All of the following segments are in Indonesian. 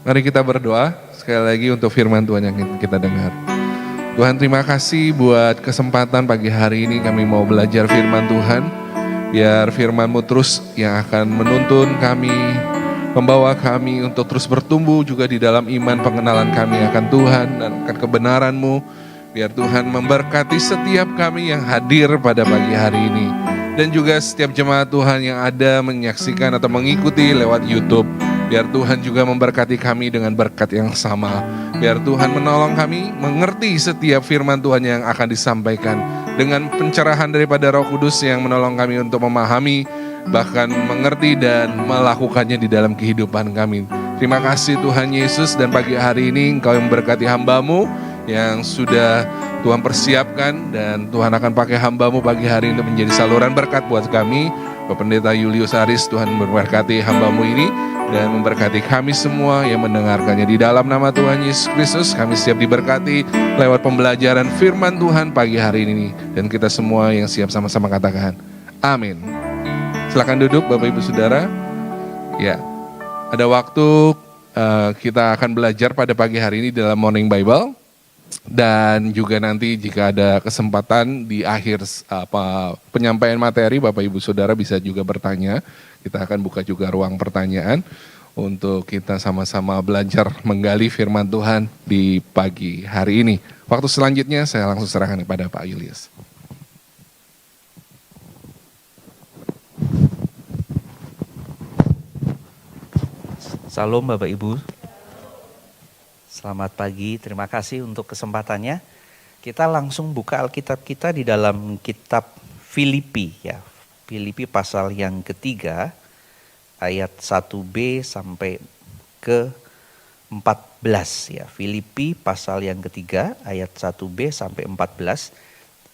Mari kita berdoa sekali lagi untuk firman Tuhan yang kita dengar. Tuhan, terima kasih buat kesempatan pagi hari ini kami mau belajar firman Tuhan. Biar firman-Mu terus yang akan menuntun kami, membawa kami untuk terus bertumbuh juga di dalam iman pengenalan kami akan Tuhan dan akan kebenaran-Mu. Biar Tuhan memberkati setiap kami yang hadir pada pagi hari ini. Dan juga setiap jemaat Tuhan yang ada menyaksikan atau mengikuti lewat YouTube. Biar Tuhan juga memberkati kami dengan berkat yang sama. Biar Tuhan menolong kami mengerti setiap firman Tuhan yang akan disampaikan. Dengan pencerahan daripada Roh Kudus yang menolong kami untuk memahami, bahkan mengerti dan melakukannya di dalam kehidupan kami. Terima kasih Tuhan Yesus, dan pagi hari ini Engkau yang memberkati hamba-Mu yang sudah Tuhan persiapkan, dan Tuhan akan pakai hamba-Mu pagi hari ini menjadi saluran berkat buat kami. Bapak Pendeta Julius Aris, Tuhan memberkati hamba-Mu ini dan memberkati kami semua yang mendengarkannya. Di dalam nama Tuhan Yesus Kristus kami siap diberkati lewat pembelajaran firman Tuhan pagi hari ini. Dan kita semua yang siap sama-sama katakan amin. Silakan duduk Bapak Ibu Saudara. Ya, ada waktu kita akan belajar pada pagi hari ini dalam Morning Bible. Dan juga nanti jika ada kesempatan di akhir penyampaian materi, Bapak Ibu Saudara bisa juga bertanya. Kita akan buka juga ruang pertanyaan untuk kita sama-sama belajar menggali firman Tuhan di pagi hari ini. Waktu selanjutnya saya langsung serahkan kepada Pak Julius. Salam Bapak Ibu. Selamat pagi, terima kasih untuk kesempatannya. Kita langsung buka Alkitab kita di dalam kitab Filipi ya. Filipi pasal yang ketiga, ayat 1b sampai ke 14 ya. Filipi pasal yang ketiga, ayat 1b sampai 14.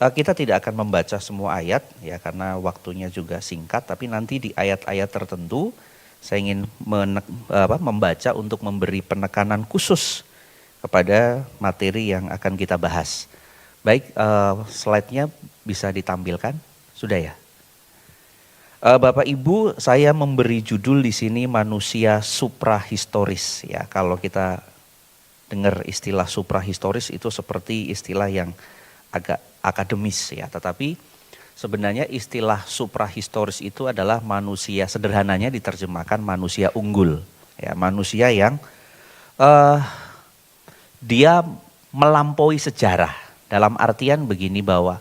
Kita tidak akan membaca semua ayat ya, karena waktunya juga singkat. Tapi nanti di ayat-ayat tertentu, saya ingin membaca untuk memberi penekanan khusus kepada materi yang akan kita bahas. Baik, slide-nya bisa ditampilkan, sudah ya? Bapak Ibu, saya memberi judul di sini manusia suprahistoris ya. Kalau kita dengar istilah suprahistoris itu seperti istilah yang agak akademis ya. Tetapi sebenarnya istilah suprahistoris itu adalah manusia, sederhananya diterjemahkan manusia unggul ya, manusia yang dia melampaui sejarah, dalam artian begini, bahwa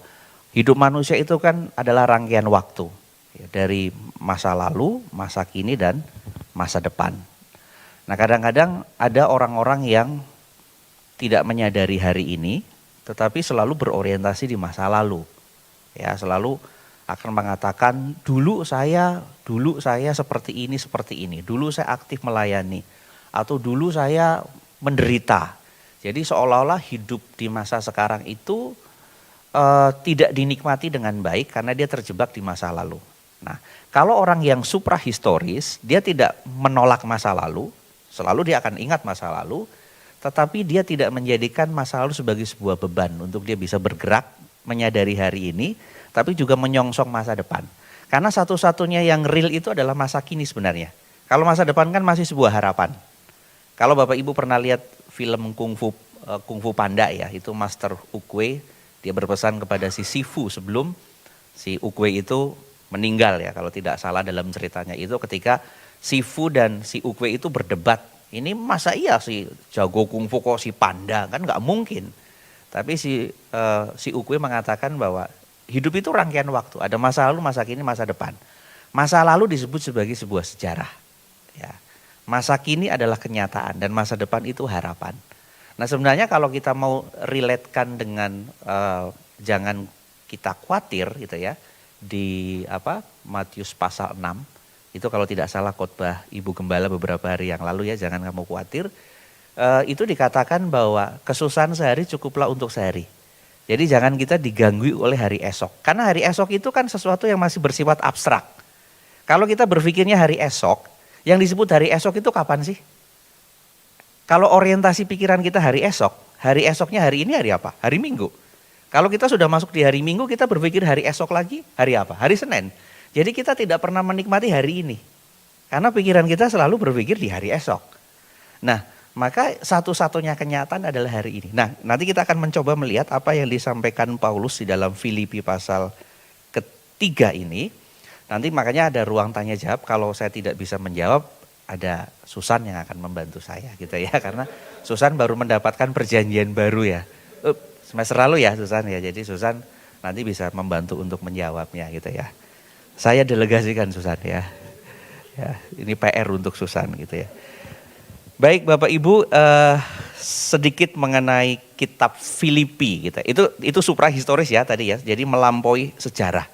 hidup manusia itu kan adalah rangkaian waktu ya, dari masa lalu, masa kini, dan masa depan. Nah, kadang-kadang ada orang-orang yang tidak menyadari hari ini, tetapi selalu berorientasi di masa lalu. Ya, selalu akan mengatakan dulu saya seperti ini, dulu saya aktif melayani, atau dulu saya menderita. Jadi seolah-olah hidup di masa sekarang itu tidak dinikmati dengan baik karena dia terjebak di masa lalu. Nah, kalau orang yang suprahistoris, dia tidak menolak masa lalu, selalu dia akan ingat masa lalu, tetapi dia tidak menjadikan masa lalu sebagai sebuah beban untuk dia bisa bergerak, menyadari hari ini, tapi juga menyongsong masa depan. Karena satu-satunya yang real itu adalah masa kini sebenarnya. Kalau masa depan kan masih sebuah harapan. Kalau Bapak Ibu pernah lihat film Kung Fu Panda ya, itu Master Oogway, dia berpesan kepada si Sifu sebelum si Oogway itu meninggal ya, kalau tidak salah dalam ceritanya itu, ketika Sifu dan si Oogway itu berdebat. Ini masa iya si jago Kung Fu kok si Panda, kan nggak mungkin. Tapi si Oogway mengatakan bahwa hidup itu rangkaian waktu, ada masa lalu, masa kini, masa depan. Masa lalu disebut sebagai sebuah sejarah ya. Masa kini adalah kenyataan dan masa depan itu harapan. Nah, sebenarnya kalau kita mau relatekan dengan jangan kita khawatir gitu ya, di Matius pasal 6 itu kalau tidak salah khotbah Ibu Gembala beberapa hari yang lalu ya, jangan kamu khawatir. Itu dikatakan bahwa kesusahan sehari cukuplah untuk sehari. Jadi jangan kita diganggu oleh hari esok. Karena hari esok itu kan sesuatu yang masih bersifat abstrak. Kalau kita berpikirnya hari esok, yang disebut hari esok itu kapan sih? Kalau orientasi pikiran kita hari esoknya hari ini hari apa? Hari Minggu. Kalau kita sudah masuk di hari Minggu, kita berpikir hari esok lagi hari apa? Hari Senin. Jadi kita tidak pernah menikmati hari ini. Karena pikiran kita selalu berpikir di hari esok. Nah, Maka satu-satunya kenyataan adalah hari ini. Nah, nanti kita akan mencoba melihat apa yang disampaikan Paulus di dalam Filipi pasal ketiga ini. Nanti makanya ada ruang tanya jawab, kalau saya tidak bisa menjawab, ada Susan yang akan membantu saya gitu ya. Karena Susan baru mendapatkan perjanjian baru ya. Semester lalu ya Susan ya, jadi Susan nanti bisa membantu untuk menjawabnya gitu ya. Saya delegasikan Susan ya. Ya, ini PR untuk Susan gitu ya. Baik Bapak Ibu, sedikit mengenai kitab Filipi gitu. Itu suprahistoris ya tadi ya. Jadi melampaui sejarah.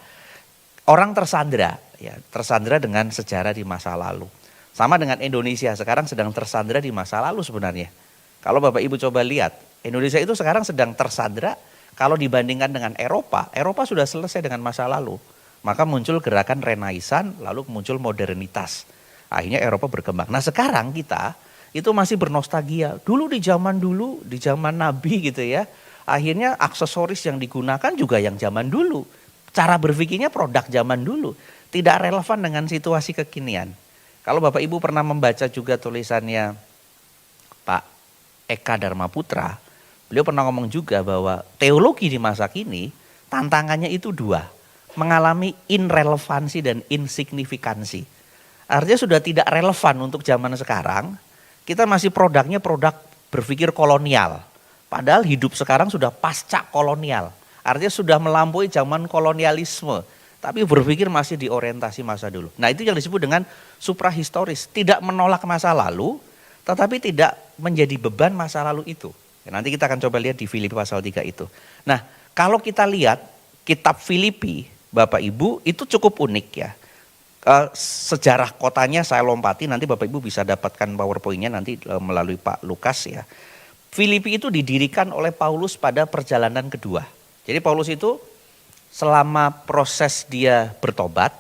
Orang tersandra ya, tersandra dengan sejarah di masa lalu. Sama dengan Indonesia sekarang sedang tersandra di masa lalu sebenarnya. Kalau Bapak Ibu coba lihat, Indonesia itu sekarang sedang tersandra kalau dibandingkan dengan Eropa. Eropa sudah selesai dengan masa lalu. Maka muncul gerakan Renaisan, lalu muncul modernitas. Akhirnya Eropa berkembang. Nah, sekarang kita itu masih bernostalgia. Dulu, di zaman Nabi gitu ya. Akhirnya aksesoris yang digunakan juga yang zaman dulu. Cara berpikirnya produk zaman dulu. Tidak relevan dengan situasi kekinian. Kalau Bapak Ibu pernah membaca juga tulisannya Pak Eka Dharma Putra, beliau pernah ngomong juga bahwa teologi di masa kini tantangannya itu dua. Mengalami irrelevansi dan insignifikansi. Artinya sudah tidak relevan untuk zaman sekarang. Kita masih produknya produk berpikir kolonial. Padahal hidup sekarang sudah pasca kolonial. Artinya sudah melampaui zaman kolonialisme. Tapi berpikir masih di orientasi masa dulu. Nah, itu yang disebut dengan suprahistoris. Tidak menolak masa lalu, tetapi tidak menjadi beban masa lalu itu. Nanti kita akan coba lihat di Filipi pasal 3 itu. Nah, kalau kita lihat kitab Filipi, Bapak Ibu, itu cukup unik ya. Sejarah kotanya saya lompati, nanti Bapak Ibu bisa dapatkan PowerPoint-nya nanti melalui Pak Lukas ya. Filipi itu didirikan oleh Paulus pada perjalanan kedua. Jadi Paulus itu selama proses dia bertobat,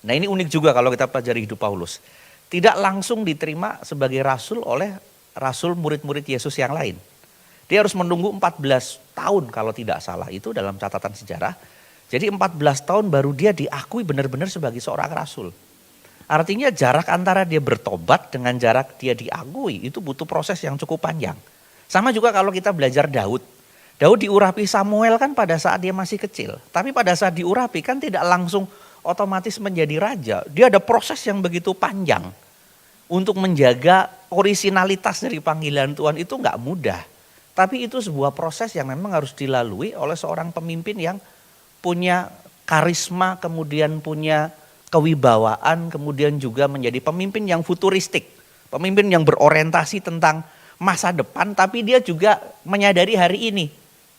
nah ini unik juga kalau kita pelajari hidup Paulus. Tidak langsung diterima sebagai rasul oleh rasul murid-murid Yesus yang lain. Dia harus menunggu 14 tahun kalau tidak salah, itu dalam catatan sejarah. Jadi 14 tahun baru dia diakui benar-benar sebagai seorang rasul. Artinya jarak antara dia bertobat dengan jarak dia diakui itu butuh proses yang cukup panjang. Sama juga kalau kita belajar Daud. Daud diurapi Samuel kan pada saat dia masih kecil. Tapi pada saat diurapi kan tidak langsung otomatis menjadi raja. Dia ada proses yang begitu panjang. Untuk menjaga orisinalitas dari panggilan Tuhan itu nggak mudah. Tapi itu sebuah proses yang memang harus dilalui oleh seorang pemimpin yang punya karisma, kemudian punya kewibawaan, kemudian juga menjadi pemimpin yang futuristik. Pemimpin yang berorientasi tentang masa depan, tapi dia juga menyadari hari ini.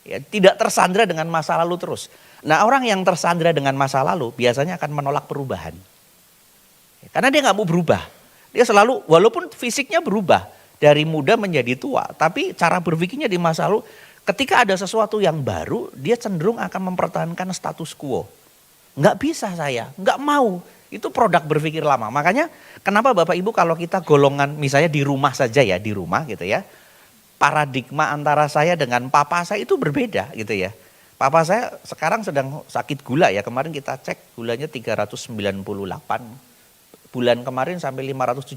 Ya, tidak tersandra dengan masa lalu terus. Nah, orang yang tersandra dengan masa lalu biasanya akan menolak perubahan. Ya, karena dia nggak mau berubah. Dia selalu, walaupun fisiknya berubah, dari muda menjadi tua, tapi cara berpikirnya di masa lalu, ketika ada sesuatu yang baru, dia cenderung akan mempertahankan status quo. Nggak bisa saya, nggak mau. Itu produk berpikir lama. Makanya kenapa Bapak Ibu kalau kita golongan misalnya di rumah saja ya, di rumah gitu ya. Paradigma antara saya dengan papa saya itu berbeda gitu ya. Papa saya sekarang sedang sakit gula ya. Kemarin kita cek gulanya 398. Bulan kemarin sampai 574.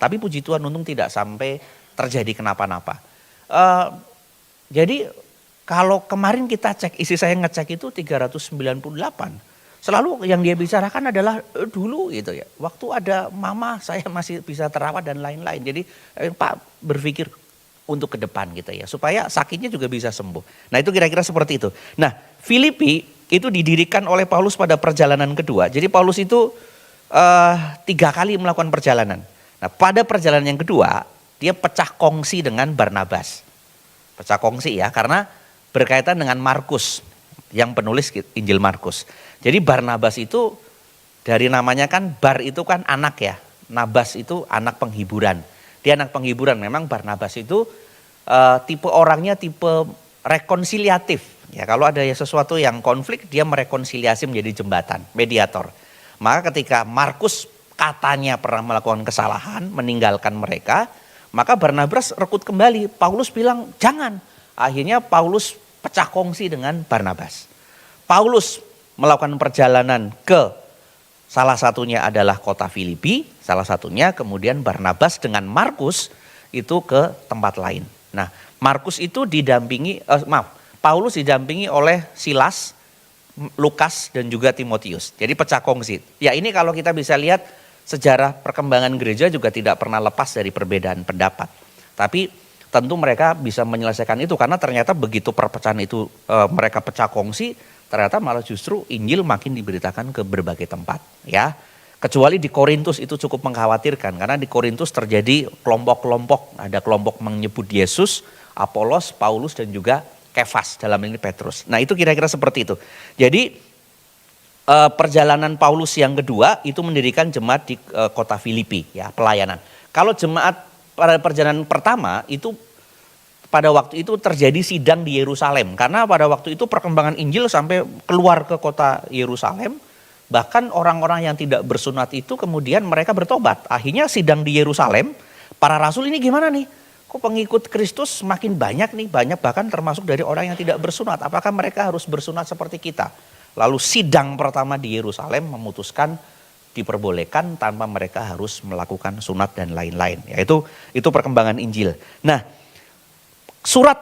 Tapi puji Tuhan untung tidak sampai terjadi kenapa-napa. Jadi kalau kemarin kita cek, istri saya ngecek itu 398. Selalu yang dia bicarakan adalah dulu gitu ya. Waktu ada mama saya masih bisa terawat dan lain-lain. Jadi Pak berpikir untuk ke depan gitu ya. Supaya sakitnya juga bisa sembuh. Nah itu kira-kira seperti itu. Nah Filipi itu didirikan oleh Paulus pada perjalanan kedua. Jadi Paulus itu 3 kali melakukan perjalanan. Nah pada perjalanan yang kedua dia pecah kongsi dengan Barnabas. Pecah kongsi ya karena berkaitan dengan Markus yang penulis Injil Markus. Jadi Barnabas itu dari namanya kan bar itu kan anak ya. Nabas itu anak penghiburan. Dia anak penghiburan. Memang Barnabas itu tipe orangnya tipe rekonsiliatif. Ya kalau ada sesuatu yang konflik dia merekonsiliasi menjadi jembatan, mediator. Maka ketika Markus katanya pernah melakukan kesalahan, meninggalkan mereka, maka Barnabas rekrut kembali. Paulus bilang jangan. Akhirnya Paulus pecah kongsi dengan Barnabas. Paulus melakukan perjalanan ke salah satunya adalah kota Filipi, salah satunya kemudian Barnabas dengan Markus itu ke tempat lain. Nah, Markus itu Paulus didampingi oleh Silas, Lukas dan juga Timotius. Jadi pecah kongsi. Ya ini kalau kita bisa lihat sejarah perkembangan gereja juga tidak pernah lepas dari perbedaan pendapat. Tapi tentu mereka bisa menyelesaikan itu karena ternyata begitu perpecahan itu mereka pecah kongsi, ternyata malah justru Injil makin diberitakan ke berbagai tempat, ya. Kecuali di Korintus itu cukup mengkhawatirkan karena di Korintus terjadi kelompok-kelompok, ada kelompok menyebut Yesus, Apolos, Paulus dan juga Kefas, dalam ini Petrus. Nah itu kira-kira seperti itu. Jadi perjalanan Paulus yang kedua itu mendirikan jemaat di kota Filipi, ya, pelayanan. Kalau jemaat pada perjalanan pertama itu pada waktu itu terjadi sidang di Yerusalem karena pada waktu itu perkembangan Injil sampai keluar ke kota Yerusalem. Bahkan orang-orang yang tidak bersunat itu kemudian mereka bertobat. Akhirnya sidang di Yerusalem, para rasul ini gimana nih? Kok pengikut Kristus makin banyak nih, banyak bahkan termasuk dari orang yang tidak bersunat. Apakah mereka harus bersunat seperti kita? Lalu sidang pertama di Yerusalem memutuskan diperbolehkan tanpa mereka harus melakukan sunat dan lain-lain. Yaitu itu perkembangan Injil. Nah, surat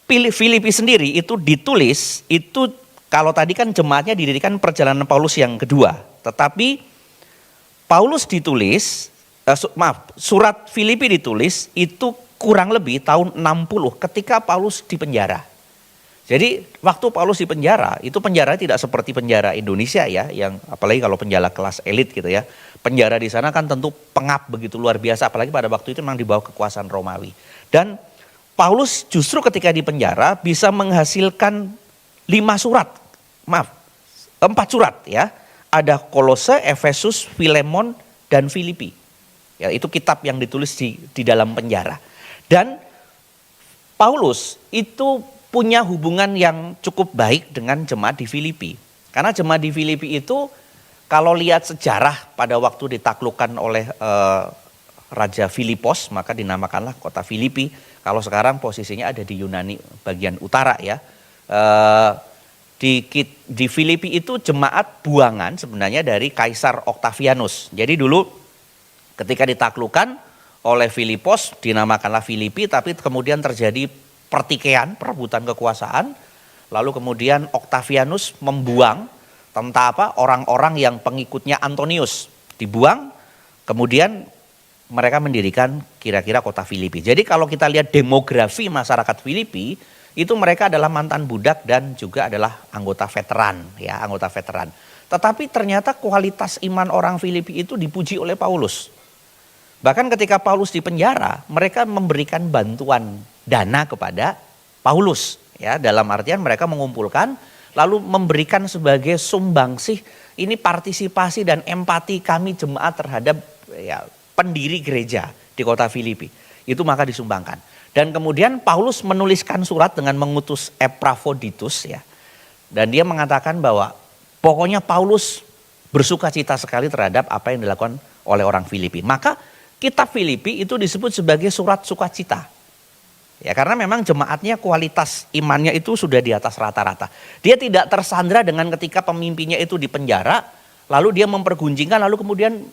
Filipi sendiri itu ditulis itu kalau tadi kan jemaatnya didirikan perjalanan Paulus yang kedua, tetapi Paulus ditulis, surat Filipi ditulis itu kurang lebih tahun 60 ketika Paulus di penjara. Jadi waktu Paulus di penjara, itu penjara tidak seperti penjara Indonesia ya, yang apalagi kalau penjara kelas elit gitu ya. Penjara di sana kan tentu pengap begitu luar biasa, apalagi pada waktu itu memang di bawah kekuasaan Romawi. Dan Paulus justru ketika di penjara bisa menghasilkan 4 surat ya. Ada Kolose, Efesus, Filemon, dan Filipi. Ya, itu kitab yang ditulis di dalam penjara. Dan Paulus itu punya hubungan yang cukup baik dengan jemaat di Filipi. Karena jemaat di Filipi itu kalau lihat sejarah pada waktu ditaklukkan oleh Raja Filipos, maka dinamakanlah kota Filipi. Kalau sekarang posisinya ada di Yunani bagian utara ya. Di Filipi itu jemaat buangan sebenarnya dari Kaisar Octavianus. Jadi dulu ketika ditaklukkan oleh Filipos dinamakanlah Filipi, tapi kemudian terjadi pertikaian, perebutan kekuasaan. Lalu kemudian Octavianus membuang orang-orang yang pengikutnya Antonius. Dibuang, kemudian mereka mendirikan kira-kira kota Filipi. Jadi kalau kita lihat demografi masyarakat Filipi, itu mereka adalah mantan budak dan juga adalah anggota veteran, ya, anggota veteran. Tetapi ternyata kualitas iman orang Filipi itu dipuji oleh Paulus. Bahkan ketika Paulus di penjara, mereka memberikan bantuan dana kepada Paulus, ya, dalam artian mereka mengumpulkan lalu memberikan sebagai sumbangsih ini partisipasi dan empati kami jemaat terhadap ya, pendiri gereja di kota Filipi. Itu maka disumbangkan. Dan kemudian Paulus menuliskan surat dengan mengutus Epaphroditus ya. Dan dia mengatakan bahwa pokoknya Paulus bersuka cita sekali terhadap apa yang dilakukan oleh orang Filipi. Maka kitab Filipi itu disebut sebagai surat sukacita. Ya karena memang jemaatnya kualitas imannya itu sudah di atas rata-rata. Dia tidak tersandra dengan ketika pemimpinnya itu di penjara, lalu dia mempergunjingkan lalu kemudian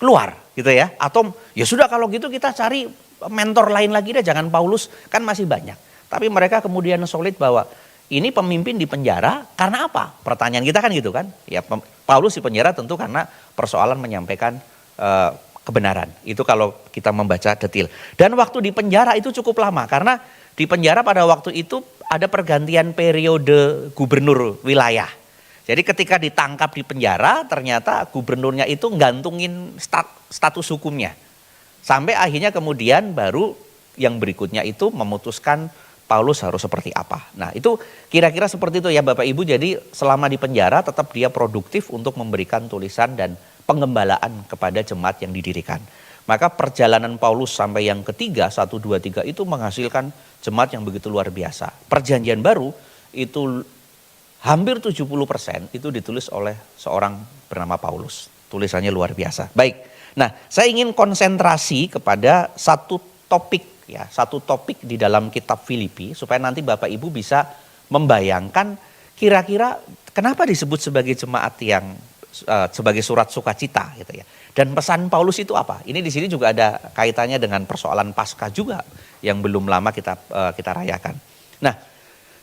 keluar gitu ya. Atau ya sudah kalau gitu kita cari mentor lain lagi deh, jangan Paulus, kan masih banyak. Tapi mereka kemudian solid bahwa ini pemimpin di penjara karena apa? Pertanyaan kita kan gitu kan. Ya Paulus di penjara tentu karena persoalan menyampaikan kebenaran. Itu kalau kita membaca detail. Dan waktu di penjara itu cukup lama karena di penjara pada waktu itu ada pergantian periode gubernur wilayah. Jadi ketika ditangkap di penjara ternyata gubernurnya itu gantungin status hukumnya. Sampai akhirnya kemudian baru yang berikutnya itu memutuskan Paulus harus seperti apa. Nah itu kira-kira seperti itu ya Bapak Ibu. Jadi selama di penjara tetap dia produktif untuk memberikan tulisan dan pengembalaan kepada jemaat yang didirikan. Maka perjalanan Paulus sampai yang ketiga 1, 2, 3 itu menghasilkan jemaat yang begitu luar biasa. Perjanjian baru itu hampir 70% itu ditulis oleh seorang bernama Paulus. Tulisannya luar biasa. Baik. Nah, saya ingin konsentrasi kepada satu topik di dalam kitab Filipi supaya nanti Bapak Ibu bisa membayangkan kira-kira kenapa disebut sebagai jemaat yang sebagai surat sukacita gitu ya. Dan pesan Paulus itu apa? Ini di sini juga ada kaitannya dengan persoalan Paskah juga yang belum lama kita rayakan. Nah,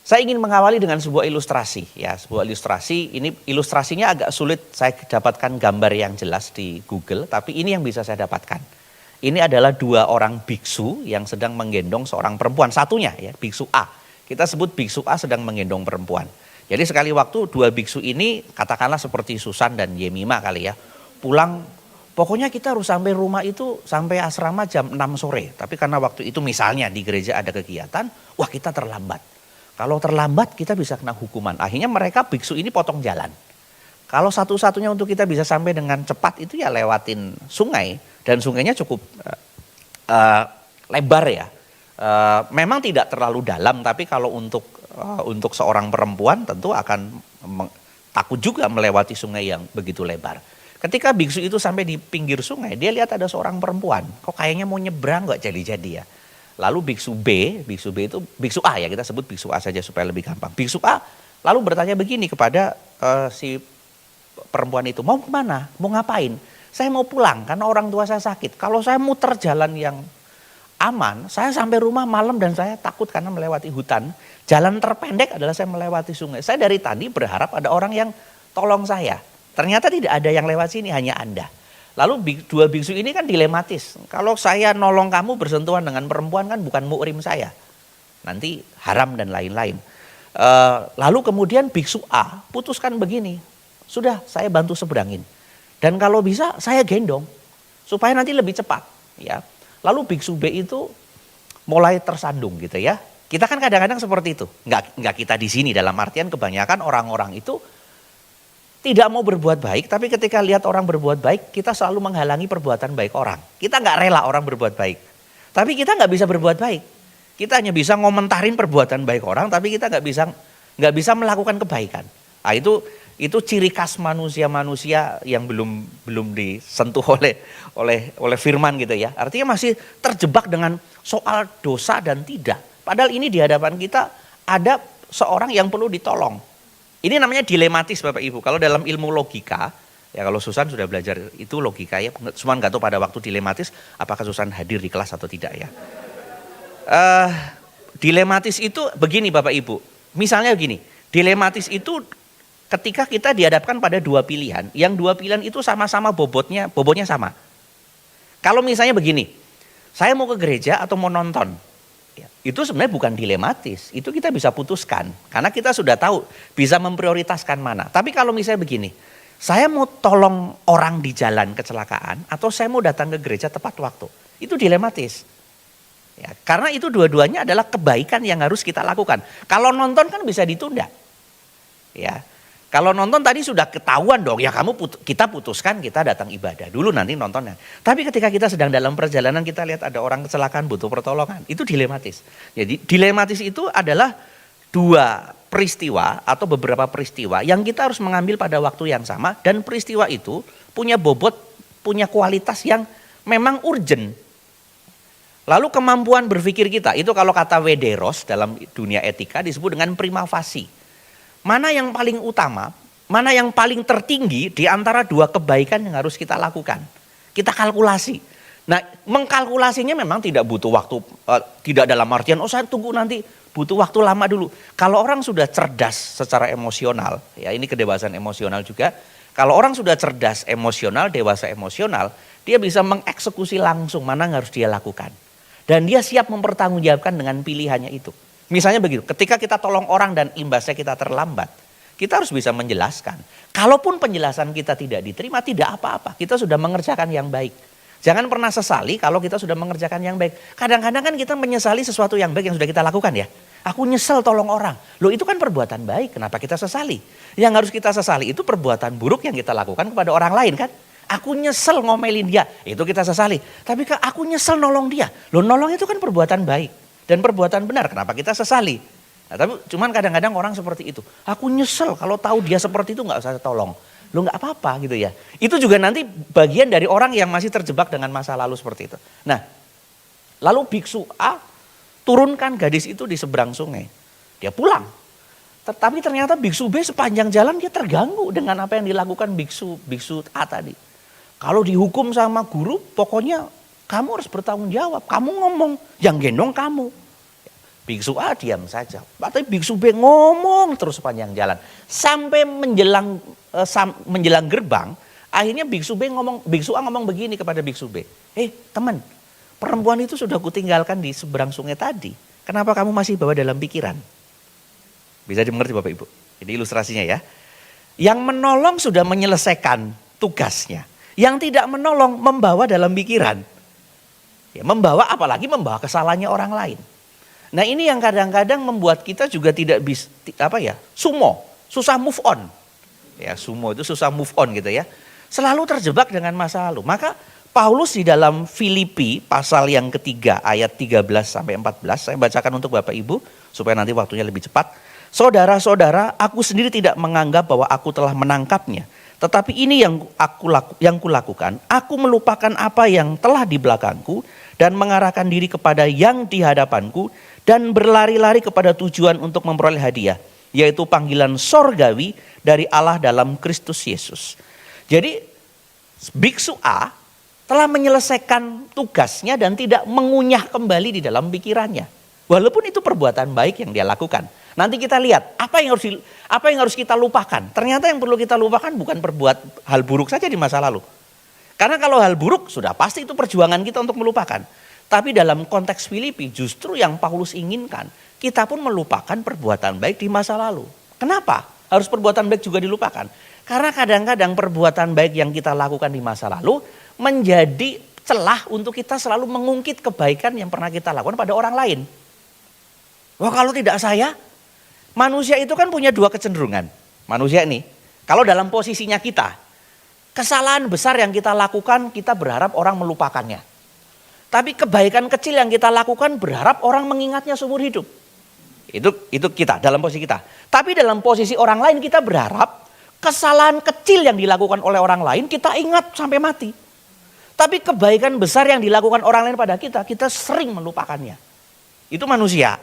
saya ingin mengawali dengan sebuah ilustrasi ya, sebuah ilustrasi. Ini ilustrasinya agak sulit saya dapatkan gambar yang jelas di Google, tapi ini yang bisa saya dapatkan. Ini adalah 2 orang biksu yang sedang menggendong seorang perempuan. Satunya ya, biksu A. Kita sebut biksu A sedang menggendong perempuan. Jadi sekali waktu 2 biksu ini, katakanlah seperti Susan dan Yemima kali ya, pulang, pokoknya kita harus sampai rumah itu sampai asrama jam 6 sore. Tapi karena waktu itu misalnya di gereja ada kegiatan, wah kita terlambat. Kalau terlambat kita bisa kena hukuman. Akhirnya mereka biksu ini potong jalan. Kalau satu-satunya untuk kita bisa sampai dengan cepat itu ya lewatin sungai. Dan sungainya cukup lebar ya. Memang tidak terlalu dalam, tapi kalau untuk seorang perempuan tentu akan takut juga melewati sungai yang begitu lebar. Ketika biksu itu sampai di pinggir sungai, dia lihat ada seorang perempuan, kok kayaknya mau nyebrang gak jadi-jadi ya. Lalu biksu B itu biksu A ya, kita sebut biksu A saja supaya lebih gampang. Biksu A lalu bertanya begini kepada si perempuan itu, mau kemana? Mau ngapain? Saya mau pulang karena orang tua saya sakit. Kalau saya muter jalan yang aman, saya sampai rumah malam dan saya takut karena melewati hutan. Jalan terpendek adalah saya melewati sungai. Saya dari tadi berharap ada orang yang tolong saya. Ternyata tidak ada yang lewat sini, hanya Anda. Lalu 2 biksu ini kan dilematis. Kalau saya nolong kamu bersentuhan dengan perempuan kan bukan muhrim saya. Nanti haram dan lain-lain. Lalu kemudian biksu A putuskan begini. Sudah saya bantu seberangin. Dan kalau bisa saya gendong. Supaya nanti lebih cepat. Ya. Lalu biksu B itu mulai tersandung gitu ya. Kita kan kadang-kadang seperti itu. Enggak kita di sini, dalam artian kebanyakan orang-orang itu tidak mau berbuat baik, tapi ketika lihat orang berbuat baik, kita selalu menghalangi perbuatan baik orang. Kita nggak rela orang berbuat baik, tapi kita nggak bisa berbuat baik. Kita hanya bisa ngomentarin perbuatan baik orang, tapi kita nggak bisa melakukan kebaikan. Nah, itu ciri khas manusia-manusia yang belum disentuh oleh firman gitu ya. Artinya masih terjebak dengan soal dosa dan tidak. Padahal ini di hadapan kita ada seorang yang perlu ditolong. Ini namanya dilematis Bapak Ibu. Kalau dalam ilmu logika, ya kalau Susan sudah belajar itu logika ya. Cuma nggak tahu pada waktu dilematis apakah Susan hadir di kelas atau tidak ya. Dilematis itu begini Bapak Ibu. Misalnya begini, dilematis itu ketika kita dihadapkan pada 2 pilihan. Yang 2 pilihan itu sama-sama bobotnya sama. Kalau misalnya begini, saya mau ke gereja atau mau nonton. Itu sebenarnya bukan dilematis, itu kita bisa putuskan. Karena kita sudah tahu bisa memprioritaskan mana. Tapi kalau misalnya begini, saya mau tolong orang di jalan kecelakaan atau saya mau datang ke gereja tepat waktu. Itu dilematis. Ya, karena itu dua-duanya adalah kebaikan yang harus kita lakukan. Kalau nonton kan bisa ditunda. Ya. Kalau nonton tadi sudah ketahuan dong, ya kita putuskan kita datang ibadah dulu nanti nontonnya. Tapi ketika kita sedang dalam perjalanan kita lihat ada orang kecelakaan butuh pertolongan, itu dilematis. Jadi dilematis itu adalah 2 peristiwa atau beberapa peristiwa yang kita harus mengambil pada waktu yang sama dan peristiwa itu punya bobot, punya kualitas yang memang urgent. Lalu kemampuan berpikir kita, itu kalau kata Wederos dalam dunia etika disebut dengan prima facie. Mana yang paling utama, mana yang paling tertinggi di antara 2 kebaikan yang harus kita lakukan. Kita kalkulasi. Nah, mengkalkulasinya memang tidak butuh waktu, tidak dalam artian, saya tunggu nanti, butuh waktu lama dulu. Kalau orang sudah cerdas secara emosional, ya ini kedewasaan emosional juga. Kalau orang sudah cerdas emosional, dewasa emosional, dia bisa mengeksekusi langsung mana yang harus dia lakukan. Dan dia siap mempertanggungjawabkan dengan pilihannya itu. Misalnya begitu, ketika kita tolong orang dan imbasnya kita terlambat, kita harus bisa menjelaskan. Kalaupun penjelasan kita tidak diterima, tidak apa-apa. Kita sudah mengerjakan yang baik. Jangan pernah sesali kalau kita sudah mengerjakan yang baik. Kadang-kadang kan kita menyesali sesuatu yang baik yang sudah kita lakukan ya. Aku nyesel tolong orang. Loh itu kan perbuatan baik, kenapa kita sesali? Yang harus kita sesali itu perbuatan buruk yang kita lakukan kepada orang lain kan. Aku nyesel ngomelin dia, itu kita sesali. Tapi aku nyesel nolong dia. Loh nolong itu kan perbuatan baik. Dan perbuatan benar, kenapa kita sesali? Nah, tapi cuman kadang-kadang orang seperti itu. Aku nyesel kalau tahu dia seperti itu gak usah tolong. Lo gak apa-apa gitu ya. Itu juga nanti bagian dari orang yang masih terjebak dengan masa lalu seperti itu. Nah, lalu biksu A turunkan gadis itu di seberang sungai. Dia pulang. Tetapi ternyata biksu B sepanjang jalan dia terganggu dengan apa yang dilakukan biksu A tadi. Kalau dihukum sama guru, pokoknya kamu harus bertanggung jawab. Kamu ngomong, yang gendong kamu. Biksu A diam saja. Tapi biksu B ngomong terus sepanjang jalan. Sampai menjelang gerbang, akhirnya biksu A ngomong begini kepada biksu B. Teman, perempuan itu sudah kutinggalkan di seberang sungai tadi. Kenapa kamu masih bawa dalam pikiran? Bisa dimengerti Bapak Ibu. Ini ilustrasinya ya. Yang menolong sudah menyelesaikan tugasnya. Yang tidak menolong membawa dalam pikiran. Ya, membawa apalagi membawa kesalahannya orang lain. Nah ini yang kadang-kadang membuat kita juga tidak bisa, susah move on. Ya sumo itu susah move on gitu ya. Selalu terjebak dengan masa lalu. Maka Paulus di dalam Filipi pasal yang ketiga ayat 13 sampai 14. Saya bacakan untuk Bapak Ibu supaya nanti waktunya lebih cepat. Saudara-saudara, aku sendiri tidak menganggap bahwa aku telah menangkapnya. Tetapi ini yang kulakukan, aku melupakan apa yang telah di belakangku dan mengarahkan diri kepada yang di hadapanku dan berlari-lari kepada tujuan untuk memperoleh hadiah, yaitu panggilan sorgawi dari Allah dalam Kristus Yesus. Jadi biksu A telah menyelesaikan tugasnya dan tidak mengunyah kembali di dalam pikirannya. Walaupun itu perbuatan baik yang dia lakukan. Nanti kita lihat apa yang harus kita lupakan. Ternyata yang perlu kita lupakan bukan perbuat hal buruk saja di masa lalu. Karena kalau hal buruk sudah pasti itu perjuangan kita untuk melupakan. Tapi dalam konteks Filipi justru yang Paulus inginkan, kita pun melupakan perbuatan baik di masa lalu. Kenapa? Harus perbuatan baik juga dilupakan. Karena kadang-kadang perbuatan baik yang kita lakukan di masa lalu menjadi celah untuk kita selalu mengungkit kebaikan yang pernah kita lakukan pada orang lain. Wah, kalau tidak saya, manusia itu kan punya dua kecenderungan. Manusia ini, kalau dalam posisinya kita, kesalahan besar yang kita lakukan, kita berharap orang melupakannya. Tapi kebaikan kecil yang kita lakukan, berharap orang mengingatnya seumur hidup. Itu kita, dalam posisi kita. Tapi dalam posisi orang lain, kita berharap kesalahan kecil yang dilakukan oleh orang lain, kita ingat sampai mati. Tapi kebaikan besar yang dilakukan orang lain pada kita sering melupakannya. Itu manusia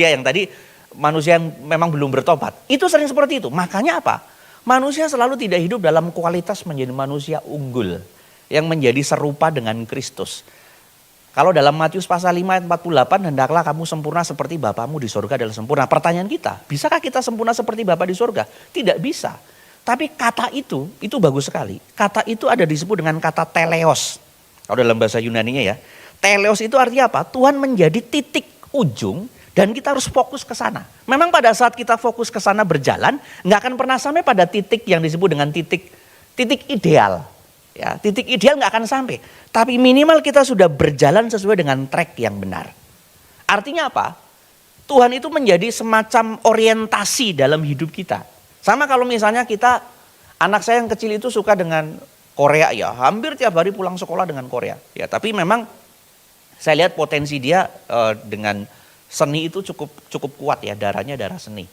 yang tadi, manusia yang memang belum bertobat. Itu sering seperti itu. Makanya apa? Manusia selalu tidak hidup dalam kualitas menjadi manusia unggul. Yang menjadi serupa dengan Kristus. Kalau dalam Matius pasal 5 ayat 48, hendaklah kamu sempurna seperti Bapamu di surga adalah sempurna. Pertanyaan kita, bisakah kita sempurna seperti Bapa di surga? Tidak bisa. Tapi kata itu bagus sekali. Kata itu ada disebut dengan kata teleos. Kalau dalam bahasa Yunaninya ya. Teleos itu artinya apa? Tuhan menjadi titik ujung dan kita harus fokus ke sana. Memang pada saat kita fokus ke sana berjalan, nggak akan pernah sampai pada titik yang disebut dengan titik ideal. Ya, titik ideal nggak akan sampai. Tapi minimal kita sudah berjalan sesuai dengan track yang benar. Artinya apa? Tuhan itu menjadi semacam orientasi dalam hidup kita. Sama kalau misalnya anak saya yang kecil itu suka dengan Korea ya, hampir tiap hari pulang sekolah dengan Korea. Ya, tapi memang saya lihat potensi dia dengan seni itu cukup kuat ya, darah seni.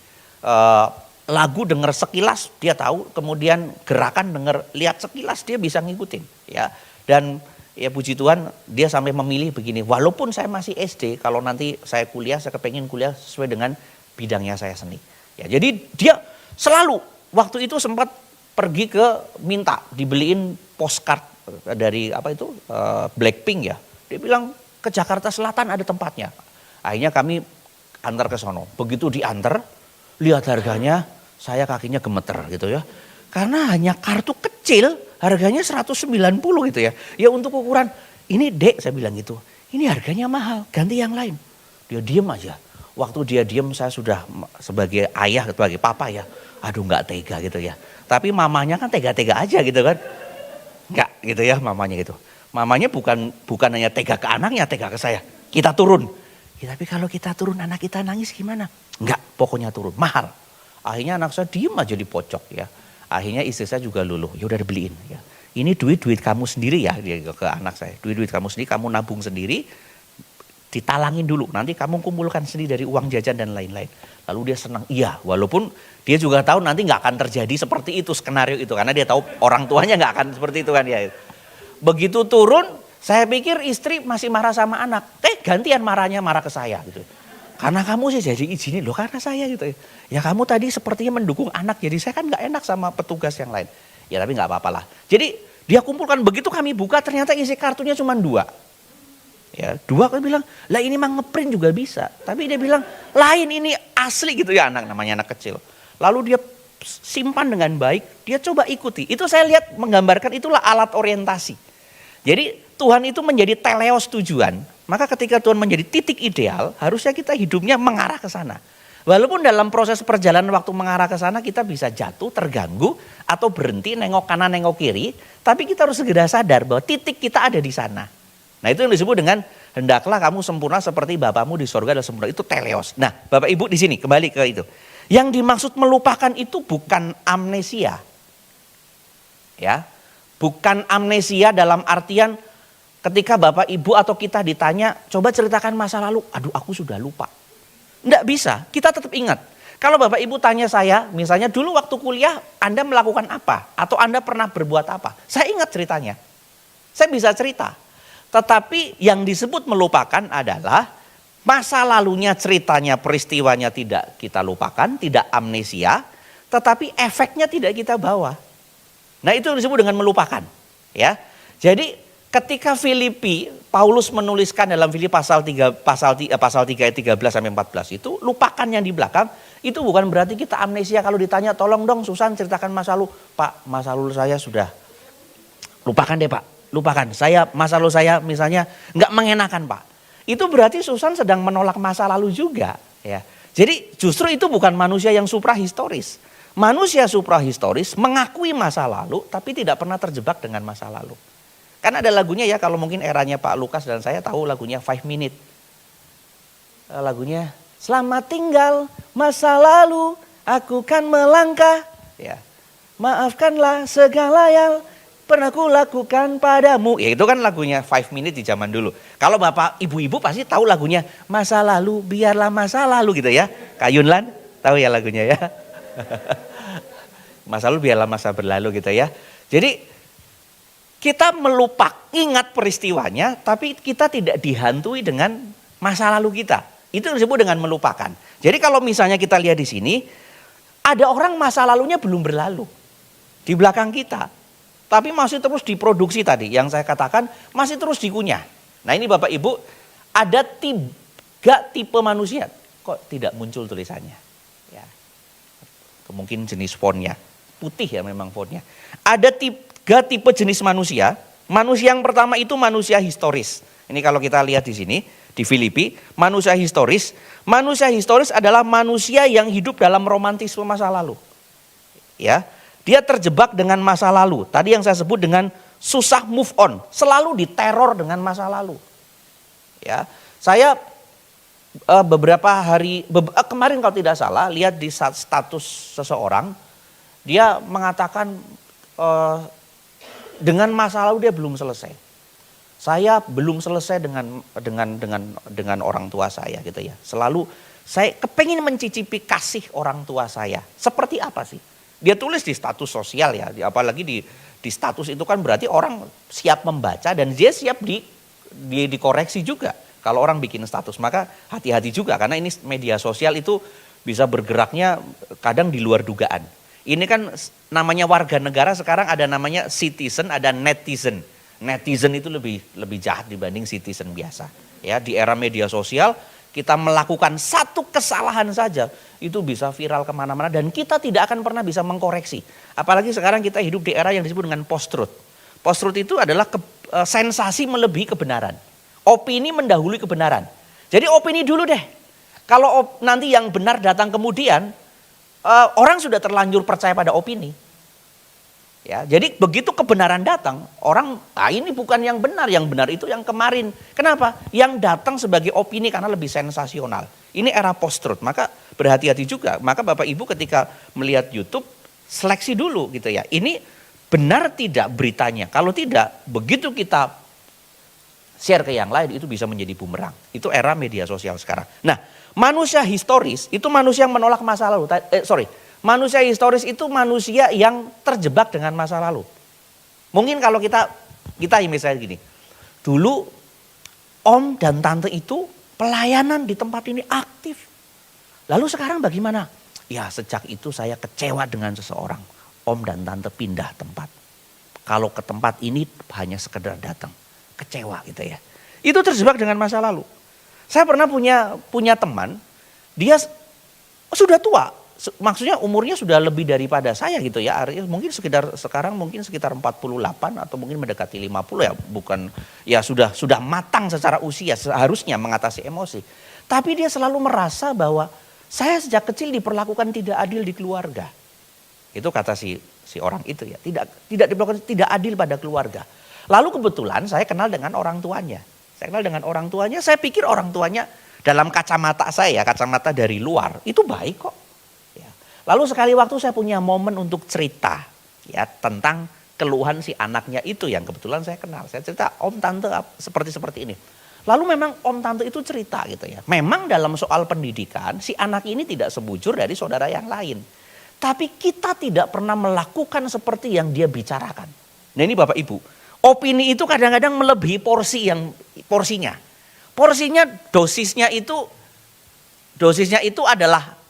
Lagu denger sekilas dia tahu, kemudian gerakan lihat sekilas dia bisa ngikutin ya. Dan ya puji Tuhan dia sampai memilih begini, walaupun saya masih SD, kalau nanti saya kuliah, saya kepengen kuliah sesuai dengan bidangnya saya seni. Ya, jadi dia selalu waktu itu sempat pergi minta dibeliin postcard dari Blackpink ya. Dia bilang ke Jakarta Selatan ada tempatnya. Akhirnya kami antar ke sono. Begitu diantar, lihat harganya, saya kakinya gemeter gitu ya. Karena hanya kartu kecil, harganya 190 gitu ya. Ya untuk ukuran, ini Dek saya bilang gitu, ini harganya mahal, ganti yang lain. Dia diem aja. Waktu dia diem saya sudah sebagai ayah, sebagai papa ya. Aduh nggak tega gitu ya. Tapi mamanya kan tega-tega aja gitu kan. Enggak gitu ya mamanya gitu. Mamanya bukan hanya tega ke anaknya, tega ke saya. Kita turun. Ya, tapi kalau kita turun anak kita nangis gimana? Enggak, pokoknya turun. Mahal. Akhirnya anak saya diem aja di pojok ya. Akhirnya istri saya juga luluh. Ya udah dibeliin ya. Ini duit kamu sendiri ya, dia ke anak saya. Duit kamu sendiri, kamu nabung sendiri. Ditalangin dulu. Nanti kamu kumpulkan sendiri dari uang jajan dan lain-lain. Lalu dia senang. Iya, walaupun dia juga tahu nanti nggak akan terjadi seperti itu skenario itu. Karena dia tahu orang tuanya nggak akan seperti itu kan ya. Begitu turun, saya pikir istri masih marah sama anak. Gantian marah ke saya gitu. karena kamu sih jadi izinin, loh karena saya gitu ya. Ya kamu tadi sepertinya mendukung anak, jadi saya kan gak enak sama petugas yang lain. Ya tapi gak apa-apa lah. Jadi dia kumpulkan, begitu kami buka ternyata isi kartunya cuma 2. Ya, 2 kan bilang, lah ini mah ngeprint juga bisa. Tapi dia bilang, lain ini asli gitu ya, namanya anak kecil. Lalu dia simpan dengan baik, dia coba ikuti. Itu saya lihat menggambarkan itulah alat orientasi. Jadi Tuhan itu menjadi teleos tujuan, maka ketika Tuhan menjadi titik ideal, harusnya kita hidupnya mengarah ke sana. Walaupun dalam proses perjalanan waktu mengarah ke sana kita bisa jatuh, terganggu, atau berhenti nengok kanan nengok kiri, tapi kita harus segera sadar bahwa titik kita ada di sana. Nah itu yang disebut dengan hendaklah kamu sempurna seperti Bapamu di sorga adalah sempurna. Itu teleos. Nah Bapak Ibu di sini kembali ke itu. Yang dimaksud melupakan itu bukan amnesia. Ya. Bukan amnesia dalam artian ketika Bapak Ibu atau kita ditanya, coba ceritakan masa lalu. Aduh aku sudah lupa. Enggak bisa, kita tetap ingat. Kalau Bapak Ibu tanya saya, misalnya dulu waktu kuliah Anda melakukan apa? Atau Anda pernah berbuat apa? Saya ingat ceritanya. Saya bisa cerita. Tetapi yang disebut melupakan adalah masa lalunya, ceritanya, peristiwanya tidak kita lupakan, tidak amnesia, tetapi efeknya tidak kita bawa. Nah itu disebut dengan melupakan. Ya, jadi ketika Filipi, Paulus menuliskan dalam Filipi pasal 3 ayat 13 sampai 14 itu, lupakan yang di belakang, itu bukan berarti kita amnesia kalau ditanya, tolong dong Susan ceritakan masa lalu. Pak, masa lalu saya sudah, lupakan deh Pak, lupakan. Masa lalu saya misalnya nggak mengenakan Pak. Itu berarti Susan sedang menolak masa lalu juga. Ya. Jadi justru itu bukan manusia yang suprahistoris. Manusia suprahistoris mengakui masa lalu tapi tidak pernah terjebak dengan masa lalu. Kan ada lagunya ya, kalau mungkin eranya Pak Lukas dan saya tahu lagunya 5 Minute. Lagunya selamat tinggal masa lalu, aku kan melangkah. Ya. Maafkanlah segala yang pernah ku lakukan padamu. Ya itu kan lagunya 5 Minute di zaman dulu. Kalau bapak ibu-ibu pasti tahu lagunya masa lalu biarlah masa lalu gitu ya. Kayunlan tahu ya lagunya ya. Masa lalu biarlah masa berlalu gitu ya. Jadi kita ingat peristiwanya tapi kita tidak dihantui dengan masa lalu kita. Itu disebut dengan melupakan. Jadi kalau misalnya kita lihat di sini, ada orang masa lalunya belum berlalu di belakang kita. Tapi masih terus diproduksi tadi, yang saya katakan masih terus dikunyah. Nah ini Bapak Ibu, ada 3 tipe manusia. Kok tidak muncul tulisannya? Ya. Mungkin jenis fontnya, putih ya memang fontnya. Ada 3 tipe jenis manusia. Manusia yang pertama itu manusia historis. Ini kalau kita lihat di sini, di Filipi, manusia historis. Manusia historis adalah manusia yang hidup dalam romantisme masa lalu. Ya. Dia terjebak dengan masa lalu. Tadi yang saya sebut dengan susah move on. Selalu diteror dengan masa lalu. Ya, saya beberapa hari, kemarin kalau tidak salah, lihat di status seseorang. Dia mengatakan dengan masa lalu dia belum selesai. Saya belum selesai dengan orang tua saya gitu ya. Selalu saya kepengin mencicipi kasih orang tua saya. Seperti apa sih? Dia tulis di status sosial ya, apalagi di status itu kan berarti orang siap membaca dan dia siap dikoreksi juga. Kalau orang bikin status maka hati-hati juga karena ini media sosial itu bisa bergeraknya kadang di luar dugaan. Ini kan namanya warga negara sekarang ada namanya citizen, ada netizen. Netizen itu lebih jahat dibanding citizen biasa. Ya di era media sosial kita melakukan satu kesalahan saja itu bisa viral kemana-mana dan kita tidak akan pernah bisa mengkoreksi. Apalagi sekarang kita hidup di era yang disebut dengan post-truth. Post-truth itu adalah sensasi melebihi kebenaran. Opini mendahului kebenaran. Jadi opini dulu deh. Kalau nanti yang benar datang kemudian, orang sudah terlanjur percaya pada opini. Ya, jadi begitu kebenaran datang, orang, ini bukan yang benar itu yang kemarin. Kenapa? Yang datang sebagai opini karena lebih sensasional. Ini era post-truth, maka berhati-hati juga. Maka Bapak Ibu ketika melihat YouTube, seleksi dulu gitu ya. Ini benar tidak beritanya? Kalau tidak, begitu kita share ke yang lain, itu bisa menjadi bumerang. Itu era media sosial sekarang. Nah, manusia historis, itu manusia yang menolak masa lalu. Manusia historis itu manusia yang terjebak dengan masa lalu. Mungkin kalau kita misalnya gini, dulu om dan tante itu Pelayanan di tempat ini aktif. Lalu sekarang bagaimana? Ya sejak itu saya kecewa dengan seseorang. Om dan tante pindah tempat. Kalau ke tempat ini hanya sekedar datang. Kecewa gitu ya. Itu terjebak dengan masa lalu. Saya pernah punya teman, dia sudah tua. Maksudnya umurnya sudah lebih daripada saya gitu ya. Mungkin sekarang mungkin sekitar 48 atau mungkin mendekati 50 ya. Bukan ya sudah matang secara usia seharusnya mengatasi emosi. Tapi dia selalu merasa bahwa saya sejak kecil diperlakukan tidak adil di keluarga. Itu kata si orang itu ya. Tidak diperlakukan tidak adil pada keluarga. Lalu kebetulan saya kenal dengan orang tuanya. Saya pikir orang tuanya dalam kacamata saya, kacamata dari luar itu baik kok. Lalu sekali waktu saya punya momen untuk cerita ya tentang keluhan si anaknya itu yang kebetulan saya kenal. Saya cerita, om tante seperti ini. Lalu memang om tante itu cerita gitu ya. Memang dalam soal pendidikan si anak ini tidak sebujur dari saudara yang lain. Tapi kita tidak pernah melakukan seperti yang dia bicarakan. Nah ini Bapak Ibu, opini itu kadang-kadang melebihi porsinya. Porsinya dosisnya itu adalah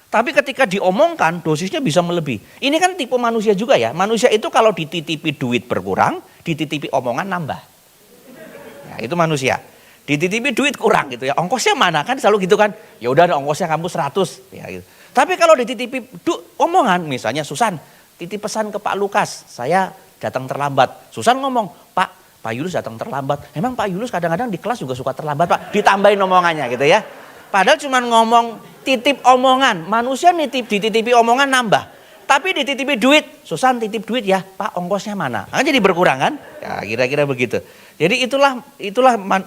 tapi ketika diomongkan dosisnya bisa melebihi. Ini kan tipe manusia juga ya. Manusia itu kalau dititipi duit berkurang, dititipi omongan nambah. Ya, itu manusia. Dititipi duit kurang gitu ya. Ongkosnya mana kan selalu gitu kan. Ya udah ongkosnya kamu 100 ya gitu. Tapi kalau dititipi omongan misalnya Susan titip pesan ke Pak Lukas, saya datang terlambat. Susan ngomong, Pak Yulus datang terlambat. Emang Pak Yulus kadang-kadang di kelas juga suka terlambat Pak. Ditambahin omongannya gitu ya. Padahal cuma ngomong titip omongan. Manusia dititipi omongan nambah. Tapi dititipi duit. Susan titip duit ya. Pak ongkosnya mana? Nah, jadi berkurang kan? Ya kira-kira begitu. Jadi itulah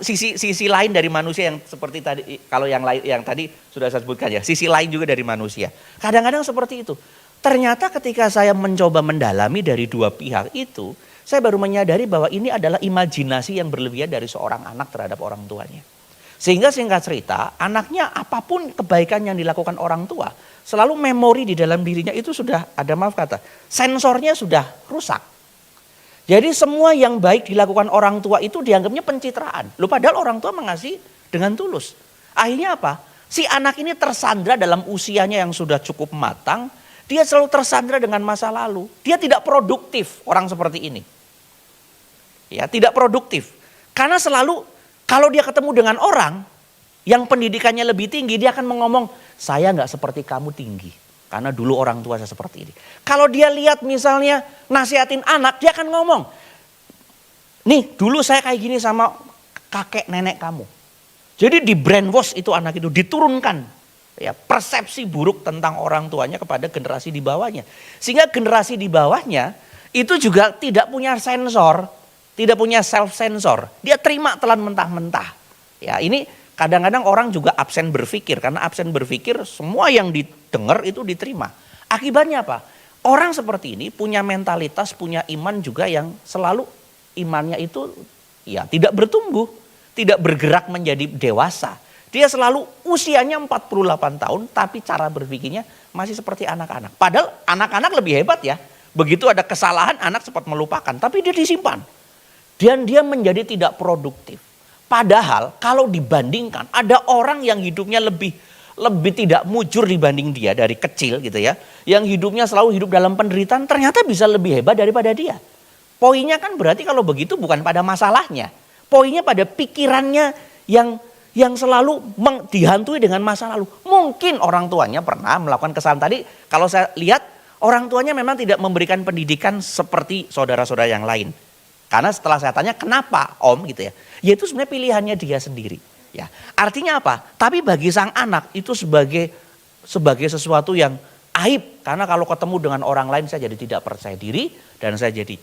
sisi lain dari manusia yang seperti tadi. Kalau yang tadi sudah saya sebutkan ya. Sisi lain juga dari manusia. Kadang-kadang seperti itu. Ternyata ketika saya mencoba mendalami dari dua pihak itu. Saya baru menyadari bahwa ini adalah imajinasi yang berlebihan dari seorang anak terhadap orang tuanya. Sehingga singkat cerita, anaknya apapun kebaikan yang dilakukan orang tua, selalu memori di dalam dirinya itu sudah ada sensornya sudah rusak. Jadi semua yang baik dilakukan orang tua itu dianggapnya pencitraan. Loh padahal orang tua mengasihi dengan tulus. Akhirnya apa? Si anak ini tersandra dalam usianya yang sudah cukup matang, dia selalu tersandra dengan masa lalu. Dia tidak produktif orang seperti ini. Ya, tidak produktif. Karena selalu kalau dia ketemu dengan orang yang pendidikannya lebih tinggi, dia akan ngomong, saya nggak seperti kamu tinggi. Karena dulu orang tua saya seperti ini. Kalau dia lihat misalnya nasihatin anak, dia akan ngomong, nih dulu saya kayak gini sama kakek nenek kamu. Jadi di brainwash itu anak itu diturunkan ya persepsi buruk tentang orang tuanya kepada generasi di bawahnya. Sehingga generasi di bawahnya itu juga tidak punya sensor. Tidak punya self sensor, dia terima telan mentah-mentah. Ya ini kadang-kadang orang juga absen berpikir, karena absen berpikir semua yang didengar itu diterima. Akibatnya apa? Orang seperti ini punya mentalitas, punya iman juga yang selalu imannya itu ya tidak bertumbuh, tidak bergerak menjadi dewasa. Dia selalu usianya 48 tahun tapi cara berpikirnya masih seperti anak-anak. Padahal anak-anak lebih hebat ya. Begitu ada kesalahan anak cepat melupakan, tapi dia disimpan. Dan dia menjadi tidak produktif. Padahal kalau dibandingkan ada orang yang hidupnya lebih tidak mujur dibanding dia dari kecil gitu ya. Yang hidupnya selalu hidup dalam penderitaan ternyata bisa lebih hebat daripada dia. Poinnya kan berarti kalau begitu bukan pada masalahnya. Poinnya pada pikirannya yang selalu dihantui dengan masa lalu. Mungkin orang tuanya pernah melakukan kesalahan tadi. Kalau saya lihat orang tuanya memang tidak memberikan pendidikan seperti saudara-saudara yang lain. Karena setelah saya tanya kenapa om gitu ya. Ya itu sebenarnya pilihannya dia sendiri. Ya, artinya apa? Tapi bagi sang anak itu sebagai sesuatu yang aib. Karena kalau ketemu dengan orang lain saya jadi tidak percaya diri. Dan saya jadi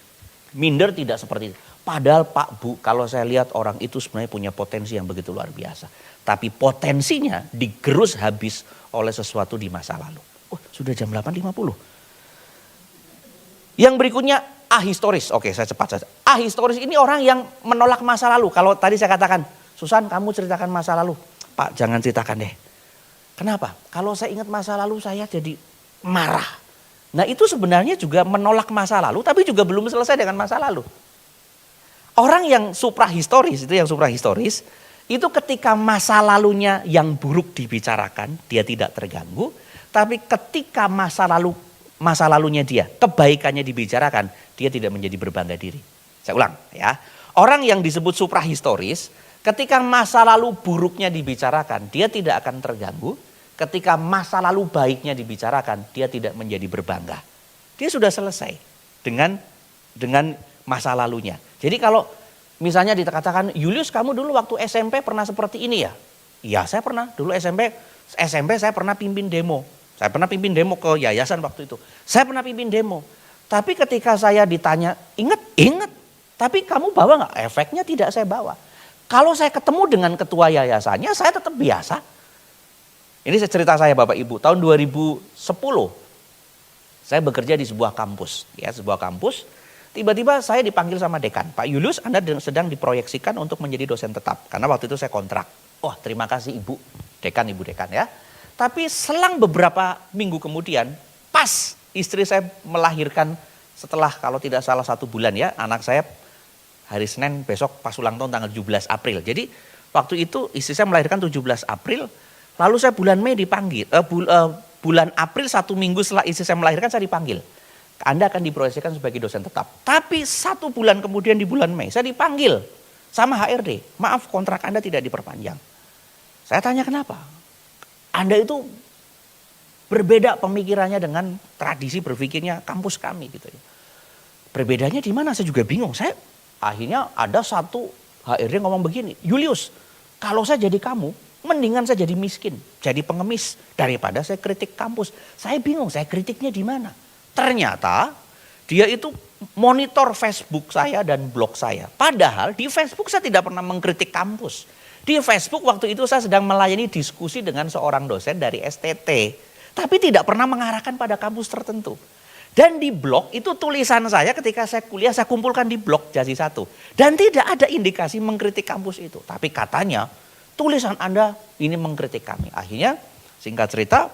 minder tidak seperti itu. Padahal Pak Bu kalau saya lihat orang itu sebenarnya punya potensi yang begitu luar biasa. Tapi potensinya digerus habis oleh sesuatu di masa lalu. Oh sudah jam 8.50. Yang berikutnya ahistoris. Oke saya cepat saja. Ahistoris ini orang yang menolak masa lalu. Kalau tadi saya katakan, Susan kamu ceritakan masa lalu. Pak jangan ceritakan deh. Kenapa? Kalau saya ingat masa lalu saya jadi marah. Nah itu sebenarnya juga menolak masa lalu tapi juga belum selesai dengan masa lalu. Orang yang suprahistoris itu ketika masa lalunya yang buruk dibicarakan, dia tidak terganggu. Tapi ketika masa lalunya dia, kebaikannya dibicarakan, dia tidak menjadi berbangga diri. Saya ulang ya. Orang yang disebut suprahistoris, ketika masa lalu buruknya dibicarakan, dia tidak akan terganggu. Ketika masa lalu baiknya dibicarakan, dia tidak menjadi berbangga. Dia sudah selesai dengan masa lalunya. Jadi kalau misalnya dikatakan, Julius kamu dulu waktu SMP pernah seperti ini ya? Iya saya pernah, dulu SMP saya pernah pimpin demo. Saya pernah pimpin demo ke yayasan waktu itu. Saya pernah pimpin demo. Tapi ketika saya ditanya, ingat. Tapi kamu bawa nggak? Efeknya tidak saya bawa. Kalau saya ketemu dengan ketua yayasannya, saya tetap biasa. Ini cerita saya Bapak Ibu, tahun 2010. Saya bekerja di sebuah kampus. Tiba-tiba saya dipanggil sama dekan, Pak Julius Anda sedang diproyeksikan untuk menjadi dosen tetap. Karena waktu itu saya kontrak. Oh terima kasih Ibu Dekan ya. Tapi selang beberapa minggu kemudian, pas istri saya melahirkan setelah kalau tidak salah 1 bulan ya, anak saya hari Senin besok pas ulang tahun tanggal 17 April. Jadi waktu itu istri saya melahirkan 17 April, lalu saya bulan Mei dipanggil, bulan April 1 minggu setelah istri saya melahirkan saya dipanggil. Anda akan diproyeksikan sebagai dosen tetap. Tapi 1 bulan kemudian di bulan Mei saya dipanggil sama HRD. Maaf kontrak Anda tidak diperpanjang. Saya tanya kenapa? Anda itu berbeda pemikirannya dengan tradisi berpikirnya kampus kami gitu ya. Berbedanya di mana? Saya juga bingung. Saya akhirnya ada satu HRD ngomong begini, Julius kalau saya jadi kamu mendingan saya jadi miskin, jadi pengemis daripada saya kritik kampus. Saya bingung saya kritiknya di mana? Ternyata dia itu monitor Facebook saya dan blog saya. Padahal di Facebook saya tidak pernah mengkritik kampus. Di Facebook waktu itu saya sedang melayani diskusi dengan seorang dosen dari STT. Tapi tidak pernah mengarahkan pada kampus tertentu. Dan di blog itu tulisan saya ketika saya kuliah saya kumpulkan di blog Jasi 1. Dan tidak ada indikasi mengkritik kampus itu. Tapi katanya tulisan Anda ini mengkritik kami. Akhirnya singkat cerita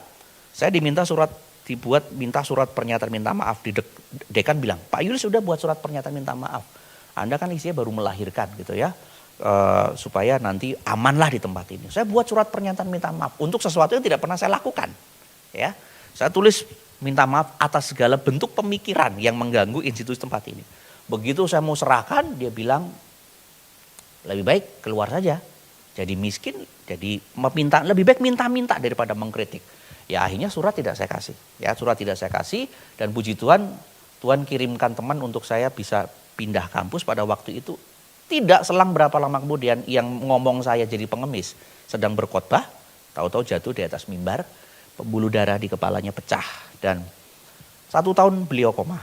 saya minta surat pernyataan minta maaf. Dekan bilang, Pak Julius sudah buat surat pernyataan minta maaf. Anda kan isinya baru melahirkan gitu ya. Supaya nanti amanlah di tempat ini. Saya buat surat pernyataan minta maaf untuk sesuatu yang tidak pernah saya lakukan. Ya, saya tulis minta maaf atas segala bentuk pemikiran yang mengganggu institusi tempat ini. Begitu saya mau serahkan, dia bilang lebih baik keluar saja. Jadi miskin, jadi lebih baik minta-minta daripada mengkritik. Ya akhirnya surat tidak saya kasih. Dan puji Tuhan, Tuhan kirimkan teman untuk saya bisa pindah kampus pada waktu itu. Tidak selang berapa lama kemudian yang ngomong saya jadi pengemis. Sedang berkhotbah, tahu-tahu jatuh di atas mimbar, pembuluh darah di kepalanya pecah. Dan 1 tahun beliau koma.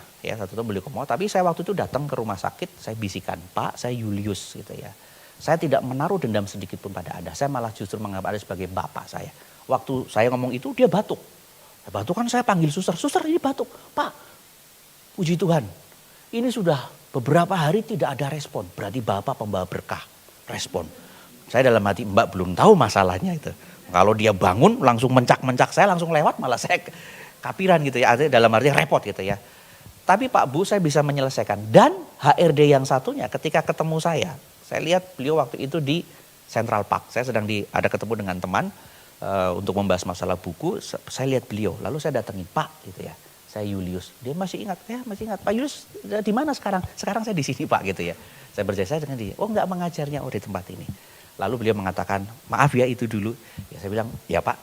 Tapi saya waktu itu datang ke rumah sakit, saya bisikan, Pak saya Julius gitu ya. Saya tidak menaruh dendam sedikit pun pada Anda. Saya malah justru menganggap Anda sebagai bapak saya. Waktu saya ngomong itu dia batuk. Batuk kan saya panggil suster ini batuk. Pak, puji Tuhan. Ini sudah beberapa hari tidak ada respon. Berarti bapak pembawa berkah. Respon. Saya dalam hati Mbak belum tahu masalahnya itu. Kalau dia bangun langsung mencak-mencak saya langsung lewat malah saya kapiran gitu ya. Dalam arti repot gitu ya. Tapi Pak Bu saya bisa menyelesaikan. Dan HRD yang satunya ketika ketemu saya lihat beliau waktu itu di Central Park. Saya sedang ada ketemu dengan teman untuk membahas masalah buku. Saya lihat beliau, lalu saya datengin Pak gitu ya. Saya Julius, dia masih ingat Pak Julius di mana sekarang? Sekarang saya di sini Pak gitu ya. Saya berjasa dengan dia. Oh enggak mengajarnya di tempat ini. Lalu beliau mengatakan maaf ya itu dulu. Ya saya bilang ya Pak,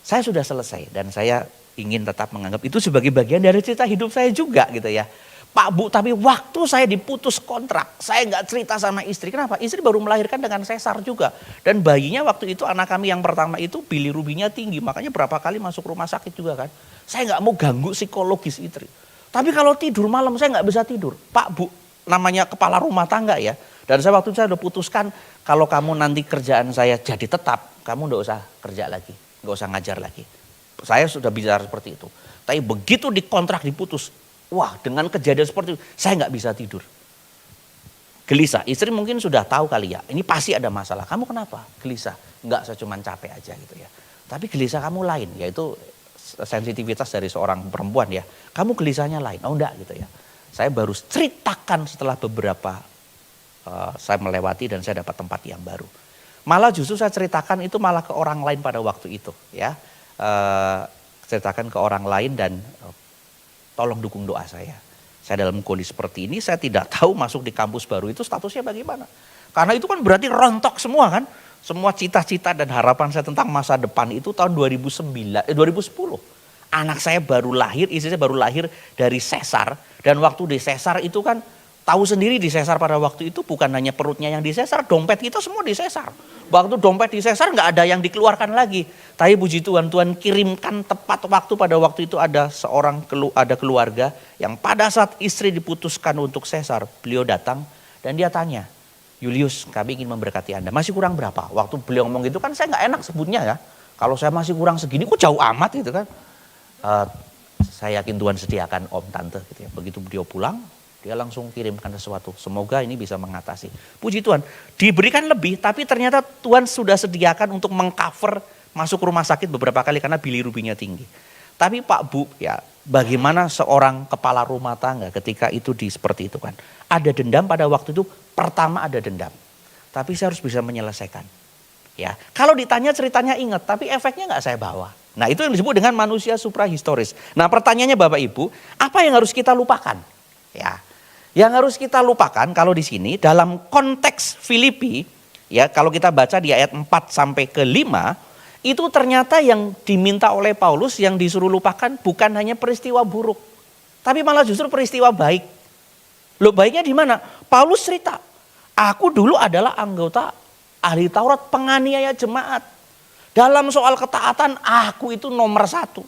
saya sudah selesai dan saya ingin tetap menganggap itu sebagai bagian dari cerita hidup saya juga gitu ya. Pak Bu, tapi waktu saya diputus kontrak, saya nggak cerita sama istri. Kenapa? Istri baru melahirkan dengan sesar juga. Dan bayinya waktu itu anak kami yang pertama itu bilirubinya tinggi. Makanya berapa kali masuk rumah sakit juga kan. Saya nggak mau ganggu psikologis istri. Tapi kalau tidur malam saya nggak bisa tidur. Pak Bu, namanya kepala rumah tangga ya. Dan saya waktu itu saya udah putuskan kalau kamu nanti kerjaan saya jadi tetap, kamu nggak usah kerja lagi. Nggak usah ngajar lagi. Saya sudah bicara seperti itu. Tapi begitu dikontrak diputus, wah dengan kejadian seperti itu saya nggak bisa tidur. Gelisah, istri mungkin sudah tahu kali ya, ini pasti ada masalah. Kamu kenapa? Gelisah, nggak saya cuma capek aja gitu ya. Tapi gelisah kamu lain, yaitu sensitivitas dari seorang perempuan ya. Kamu gelisahnya lain, oh enggak gitu ya. Saya baru ceritakan setelah beberapa saya melewati dan saya dapat tempat yang baru. Malah justru saya ceritakan itu malah ke orang lain pada waktu itu ya. Ceritakan ke orang lain dan tolong dukung doa saya. Saya dalam kondisi seperti ini, saya tidak tahu masuk di kampus baru itu statusnya bagaimana. Karena itu kan berarti rontok semua kan. Semua cita-cita dan harapan saya tentang masa depan itu tahun 2010. Anak saya baru lahir, istri saya baru lahir dari sesar. Dan waktu di sesar itu kan tahu sendiri di sesar pada waktu itu bukan hanya perutnya yang disesar, dompet kita semua disesar. Waktu dompet disesar nggak ada yang dikeluarkan lagi. Tapi puji Tuhan, Tuhan kirimkan tepat waktu pada waktu itu ada ada keluarga yang pada saat istri diputuskan untuk sesar, beliau datang dan dia tanya, Julius, kami ingin memberkati Anda. Masih kurang berapa? Waktu beliau ngomong gitu kan saya nggak enak sebutnya ya. Kalau saya masih kurang segini, kok jauh amat gitu kan. Saya yakin Tuhan sediakan om tante gitu ya. Begitu beliau pulang, dia langsung kirimkan sesuatu. Semoga ini bisa mengatasi. Puji Tuhan, diberikan lebih tapi ternyata Tuhan sudah sediakan untuk mengcover masuk rumah sakit beberapa kali karena bilirubinya tinggi. Tapi Pak Bu ya, bagaimana seorang kepala rumah tangga ketika itu seperti itu kan. Ada dendam pada waktu itu, pertama ada dendam. Tapi saya harus bisa menyelesaikan. Ya, kalau ditanya ceritanya ingat, tapi efeknya nggak saya bawa. Nah itu yang disebut dengan manusia suprahistoris. Nah pertanyaannya Bapak Ibu, apa yang harus kita lupakan? Ya, yang harus kita lupakan kalau di sini dalam konteks Filipi, ya kalau kita baca di ayat 4 sampai ke 5, itu ternyata yang diminta oleh Paulus yang disuruh lupakan bukan hanya peristiwa buruk, tapi malah justru peristiwa baik. Loh baiknya di mana? Paulus cerita, aku dulu adalah anggota ahli Taurat penganiaya jemaat. Dalam soal ketaatan aku itu nomor 1.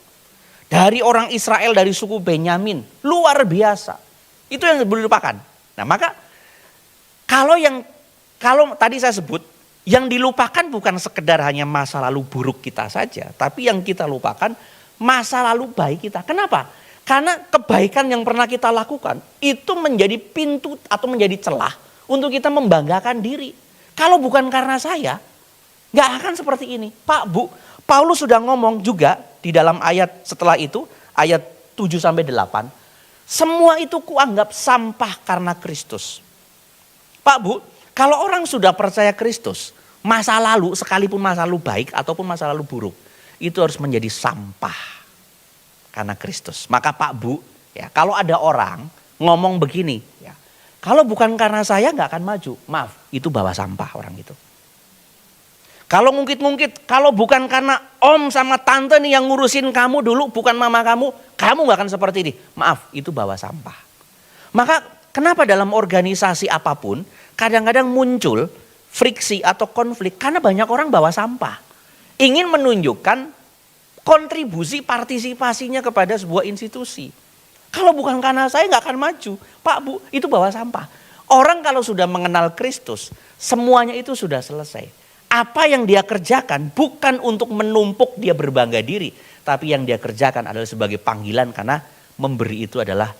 Dari orang Israel dari suku Benyamin. Luar biasa. Itu yang boleh dilupakan. Nah maka kalau tadi saya sebut yang dilupakan bukan sekedar hanya masa lalu buruk kita saja. Tapi yang kita lupakan masa lalu baik kita. Kenapa? Karena kebaikan yang pernah kita lakukan itu menjadi pintu atau menjadi celah untuk kita membanggakan diri. Kalau bukan karena saya, nggak akan seperti ini. Pak Bu, Paulus sudah ngomong juga di dalam ayat setelah itu, ayat 7 sampai 8. Semua itu kuanggap sampah karena Kristus. Pak Bu, kalau orang sudah percaya Kristus, masa lalu sekalipun masa lalu baik ataupun masa lalu buruk, itu harus menjadi sampah karena Kristus. Maka Pak Bu, ya kalau ada orang ngomong begini, ya kalau bukan karena saya nggak akan maju. Maaf, itu bawa sampah orang itu. Kalau ngungkit-ngungkit, kalau bukan karena om sama tante nih yang ngurusin kamu dulu, bukan mama kamu gak akan seperti ini. Maaf, itu bawa sampah. Maka kenapa dalam organisasi apapun, kadang-kadang muncul friksi atau konflik, karena banyak orang bawa sampah. Ingin menunjukkan kontribusi partisipasinya kepada sebuah institusi. Kalau bukan karena saya gak akan maju. Pak Bu, itu bawa sampah. Orang kalau sudah mengenal Kristus, semuanya itu sudah selesai. Apa yang dia kerjakan bukan untuk menumpuk dia berbangga diri. Tapi yang dia kerjakan adalah sebagai panggilan karena memberi itu adalah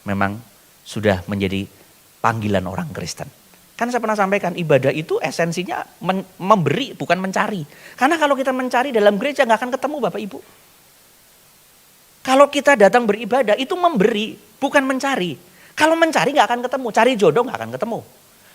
memang sudah menjadi panggilan orang Kristen. Kan saya pernah sampaikan ibadah itu esensinya memberi bukan mencari. Karena kalau kita mencari dalam gereja gak akan ketemu Bapak Ibu. Kalau kita datang beribadah itu memberi bukan mencari. Kalau mencari gak akan ketemu, cari jodoh gak akan ketemu.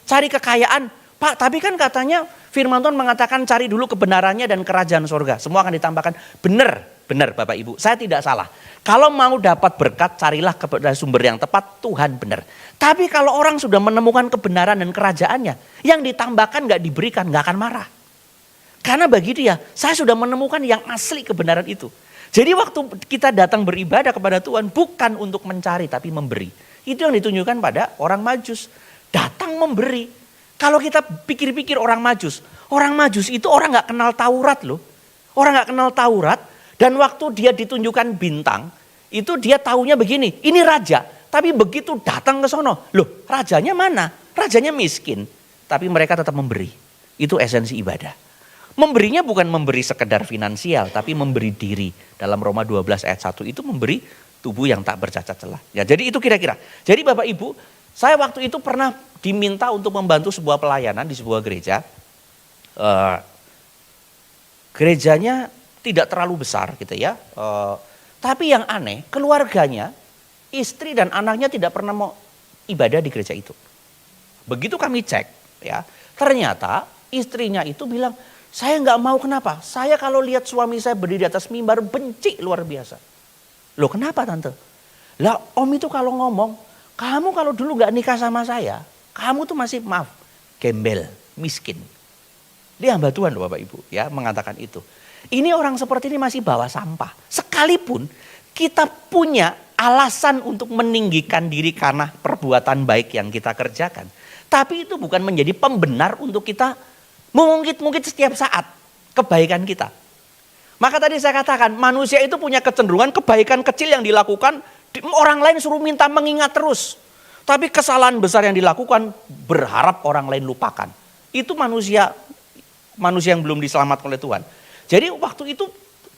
Cari kekayaan, Pak, tapi kan katanya firman Tuhan mengatakan cari dulu kebenarannya dan kerajaan surga. Semua akan ditambahkan. Benar Bapak Ibu. Saya tidak salah. Kalau mau dapat berkat, carilah kepada sumber yang tepat, Tuhan benar. Tapi kalau orang sudah menemukan kebenaran dan kerajaannya, yang ditambahkan gak diberikan, gak akan marah. Karena bagi dia, saya sudah menemukan yang asli kebenaran itu. Jadi waktu kita datang beribadah kepada Tuhan, bukan untuk mencari, tapi memberi. Itu yang ditunjukkan pada orang Majus. Datang memberi. Kalau kita pikir-pikir orang Majus itu orang gak kenal Taurat loh. Orang gak kenal Taurat dan waktu dia ditunjukkan bintang, itu dia taunya begini, ini raja. Tapi begitu datang ke sono, loh rajanya mana? Rajanya miskin, tapi mereka tetap memberi. Itu esensi ibadah. Memberinya bukan memberi sekedar finansial, tapi memberi diri. Dalam Roma 12 ayat 1 itu memberi tubuh yang tak bercacat celah. Ya, jadi itu kira-kira. Jadi Bapak Ibu, saya waktu itu pernah diminta untuk membantu sebuah pelayanan di sebuah gereja. Gerejanya tidak terlalu besar gitu ya. Tapi yang aneh, keluarganya, istri dan anaknya tidak pernah mau ibadah di gereja itu. Begitu kami cek ya, ternyata Istrinya itu bilang, saya nggak mau, kenapa? Saya kalau lihat suami saya berdiri di atas mimbar benci luar biasa. Loh kenapa tante? Lah om itu kalau ngomong, kamu kalau dulu nggak nikah sama saya, kamu tuh masih maaf, gembel, miskin. Dia hamba Tuhan loh Bapak Ibu ya mengatakan itu. Ini orang seperti ini masih bawa sampah. Sekalipun kita punya alasan untuk meninggikan diri karena perbuatan baik yang kita kerjakan. Tapi itu bukan menjadi pembenar untuk kita mengungkit-ungkit setiap saat kebaikan kita. Maka tadi saya katakan manusia itu punya kecenderungan kebaikan kecil yang dilakukan, orang lain suruh minta mengingat terus. Tapi kesalahan besar yang dilakukan berharap orang lain lupakan. Itu manusia yang belum diselamatkan oleh Tuhan. Jadi waktu itu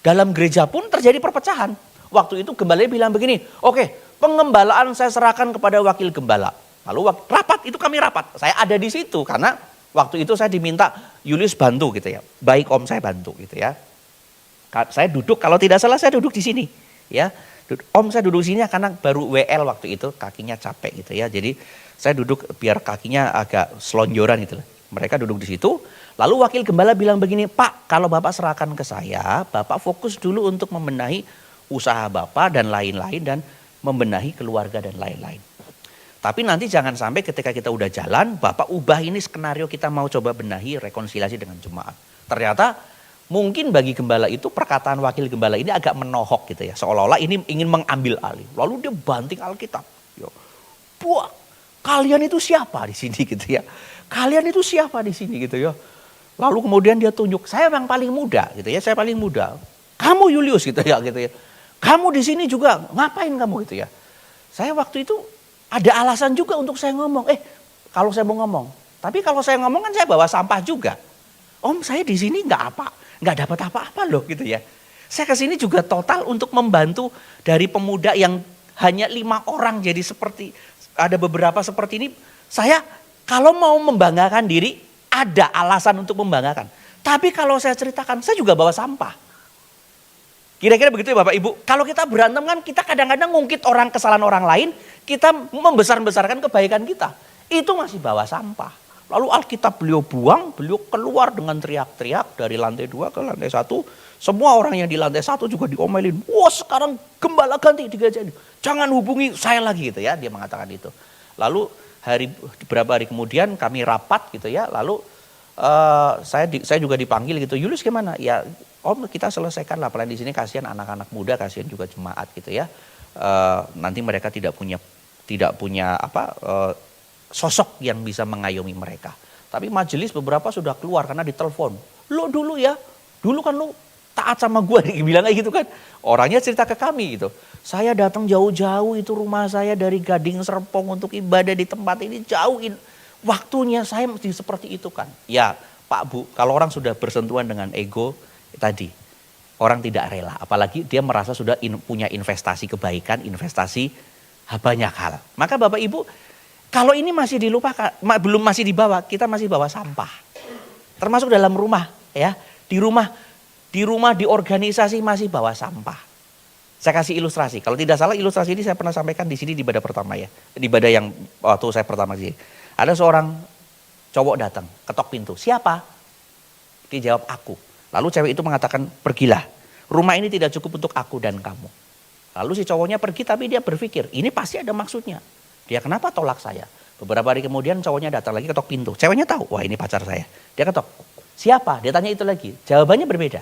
dalam gereja pun terjadi perpecahan. Waktu itu gembala bilang begini, oke, pengembalaan saya serahkan kepada wakil gembala. Lalu rapat, itu kami rapat. Saya ada di situ karena waktu itu saya diminta Julius bantu gitu ya. Baik om saya bantu gitu ya. Saya duduk, kalau tidak salah saya duduk di sini ya. Om saya duduk di sini karena baru WL waktu itu, kakinya capek gitu ya. Jadi saya duduk biar kakinya agak selonjoran gitu. Mereka duduk di situ. Lalu wakil gembala bilang begini, Pak, kalau Bapak serahkan ke saya, Bapak fokus dulu untuk membenahi usaha Bapak dan lain-lain dan membenahi keluarga dan lain-lain. Tapi nanti jangan sampai ketika kita udah jalan, Bapak ubah ini skenario kita mau coba benahi rekonsiliasi dengan jemaat. Ternyata mungkin bagi gembala itu perkataan wakil gembala ini agak menohok gitu ya. Seolah-olah ini ingin mengambil alih. Lalu dia banting Alkitab. Buah, kalian itu siapa di sini gitu ya. Kalian itu siapa di sini gitu ya. Lalu kemudian dia tunjuk, saya yang paling muda gitu ya. Saya paling muda. Kamu Julius gitu ya. Kamu di sini juga ngapain kamu gitu ya. Saya waktu itu ada alasan juga untuk saya ngomong. Kalau saya mau ngomong. Tapi kalau saya ngomong kan saya bawa sampah juga. Om saya di sini nggak dapat apa-apa loh gitu ya. Saya kesini juga total untuk membantu dari pemuda yang hanya 5 orang jadi seperti ada beberapa seperti ini. Saya kalau mau membanggakan diri ada alasan untuk membanggakan. Tapi kalau saya ceritakan saya juga bawa sampah. Kira-kira begitu ya Bapak Ibu. Kalau kita berantem kan kita kadang-kadang ngungkit kesalahan orang lain, kita membesar-besarkan kebaikan kita. Itu masih bawa sampah. Lalu Alkitab beliau buang, beliau keluar dengan teriak-teriak dari lantai 2 ke lantai 1. Semua orang yang di lantai 1 juga diomelin. Wah sekarang gembala ganti di gereja ini. Jangan hubungi saya lagi gitu ya, dia mengatakan itu. Lalu beberapa hari kemudian kami rapat gitu ya, lalu saya juga dipanggil gitu. Julius gimana? Ya om kita selesaikan lah pelayanan di sini, kasihan anak-anak muda, kasihan juga jemaat gitu ya. Nanti mereka tidak punya sosok yang bisa mengayomi mereka. Tapi majelis beberapa sudah keluar karena ditelepon. Lo dulu ya, dulu kan lo taat sama gue, bilang kayak gitu kan. Orangnya cerita ke kami gitu. Saya datang jauh-jauh itu rumah saya dari Gading Serpong untuk ibadah di tempat ini jauhin. Waktunya saya mesti seperti itu kan. Ya Pak Bu, kalau orang sudah bersentuhan dengan ego tadi, orang tidak rela. Apalagi dia merasa sudah punya investasi kebaikan, investasi banyak hal. Maka Bapak Ibu, kalau ini masih dilupakan, belum masih dibawa, kita masih bawa sampah. Termasuk dalam rumah ya. Di rumah, di organisasi masih bawa sampah. Saya kasih ilustrasi. Kalau tidak salah ilustrasi ini saya pernah sampaikan di sini di ibadah pertama ya. Di ibadah yang waktu saya pertama di sini. Ada seorang cowok datang, ketok pintu. Siapa? Dia jawab aku. Lalu cewek itu mengatakan, pergilah. Rumah ini tidak cukup untuk aku dan kamu. Lalu si cowoknya pergi tapi dia berpikir, ini pasti ada maksudnya. Dia kenapa tolak saya? Beberapa hari kemudian cowoknya datang lagi ketok pintu. Ceweknya tahu, wah ini pacar saya. Dia ketok. Siapa? Dia tanya itu lagi. Jawabannya berbeda.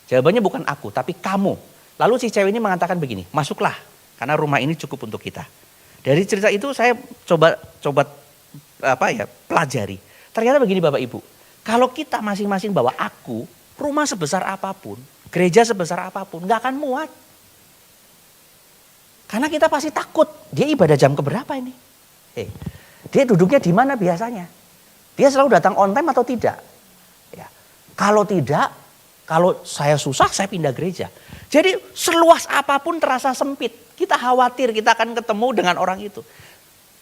Jawabannya bukan aku, tapi kamu. Lalu si cewek ini mengatakan begini, masuklah. Karena rumah ini cukup untuk kita. Dari cerita itu saya coba pelajari. Ternyata begini Bapak Ibu. Kalau kita masing-masing bawa aku, rumah sebesar apapun, gereja sebesar apapun, gak akan muat. Karena kita pasti takut, dia ibadah jam keberapa ini? Dia duduknya di mana biasanya? Dia selalu datang on time atau tidak? Ya. Kalau tidak, kalau saya susah saya pindah gereja. Jadi seluas apapun terasa sempit. Kita khawatir kita akan ketemu dengan orang itu.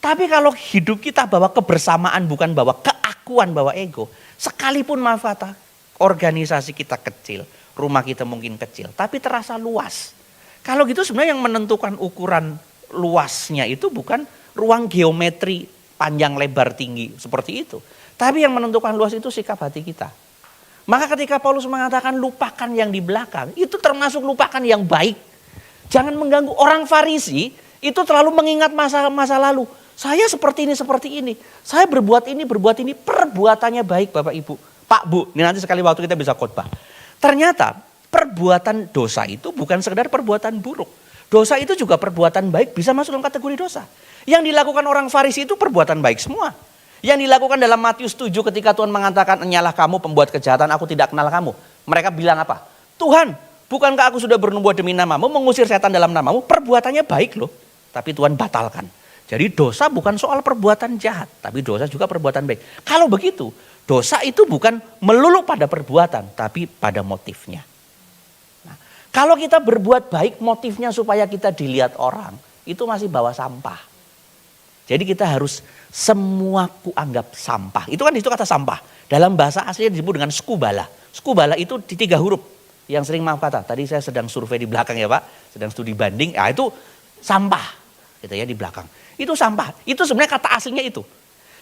Tapi kalau hidup kita bawa kebersamaan bukan bawa keakuan, bawa ego. Sekalipun maaf kata organisasi kita kecil, rumah kita mungkin kecil. Tapi terasa luas. Kalau gitu sebenarnya yang menentukan ukuran luasnya itu bukan ruang geometri panjang lebar tinggi seperti itu. Tapi yang menentukan luas itu sikap hati kita. Maka ketika Paulus mengatakan lupakan yang di belakang, itu termasuk lupakan yang baik. Jangan mengganggu. Orang Farisi itu terlalu mengingat masa lalu. Saya seperti ini. Saya berbuat ini. Perbuatannya baik Bapak Ibu. Pak Bu, ini nanti sekali waktu kita bisa khotbah. Ternyata perbuatan dosa itu bukan sekedar perbuatan buruk. Dosa itu juga perbuatan baik, bisa masuk dalam kategori dosa. Yang dilakukan orang Farisi itu perbuatan baik semua. Yang dilakukan dalam Matius 7 ketika Tuhan mengatakan, "Enyalah kamu pembuat kejahatan, aku tidak kenal kamu." Mereka bilang apa? "Tuhan, bukankah aku sudah bernubuat demi namamu, mengusir setan dalam namamu?" Perbuatannya baik loh, tapi Tuhan batalkan. Jadi dosa bukan soal perbuatan jahat, tapi dosa juga perbuatan baik. Kalau begitu, dosa itu bukan melulu pada perbuatan, tapi pada motifnya. Nah, kalau kita berbuat baik motifnya supaya kita dilihat orang, itu masih bawa sampah. Jadi kita harus semua kuanggap sampah. Itu kan itu kata sampah. Dalam bahasa aslinya disebut dengan skubala. Skubala itu di 3 huruf. Yang sering maaf kata, tadi saya sedang survei di belakang ya Pak. Sedang studi banding, itu sampah. Gitu ya di belakang. Itu sampah. Itu sebenarnya kata aslinya itu.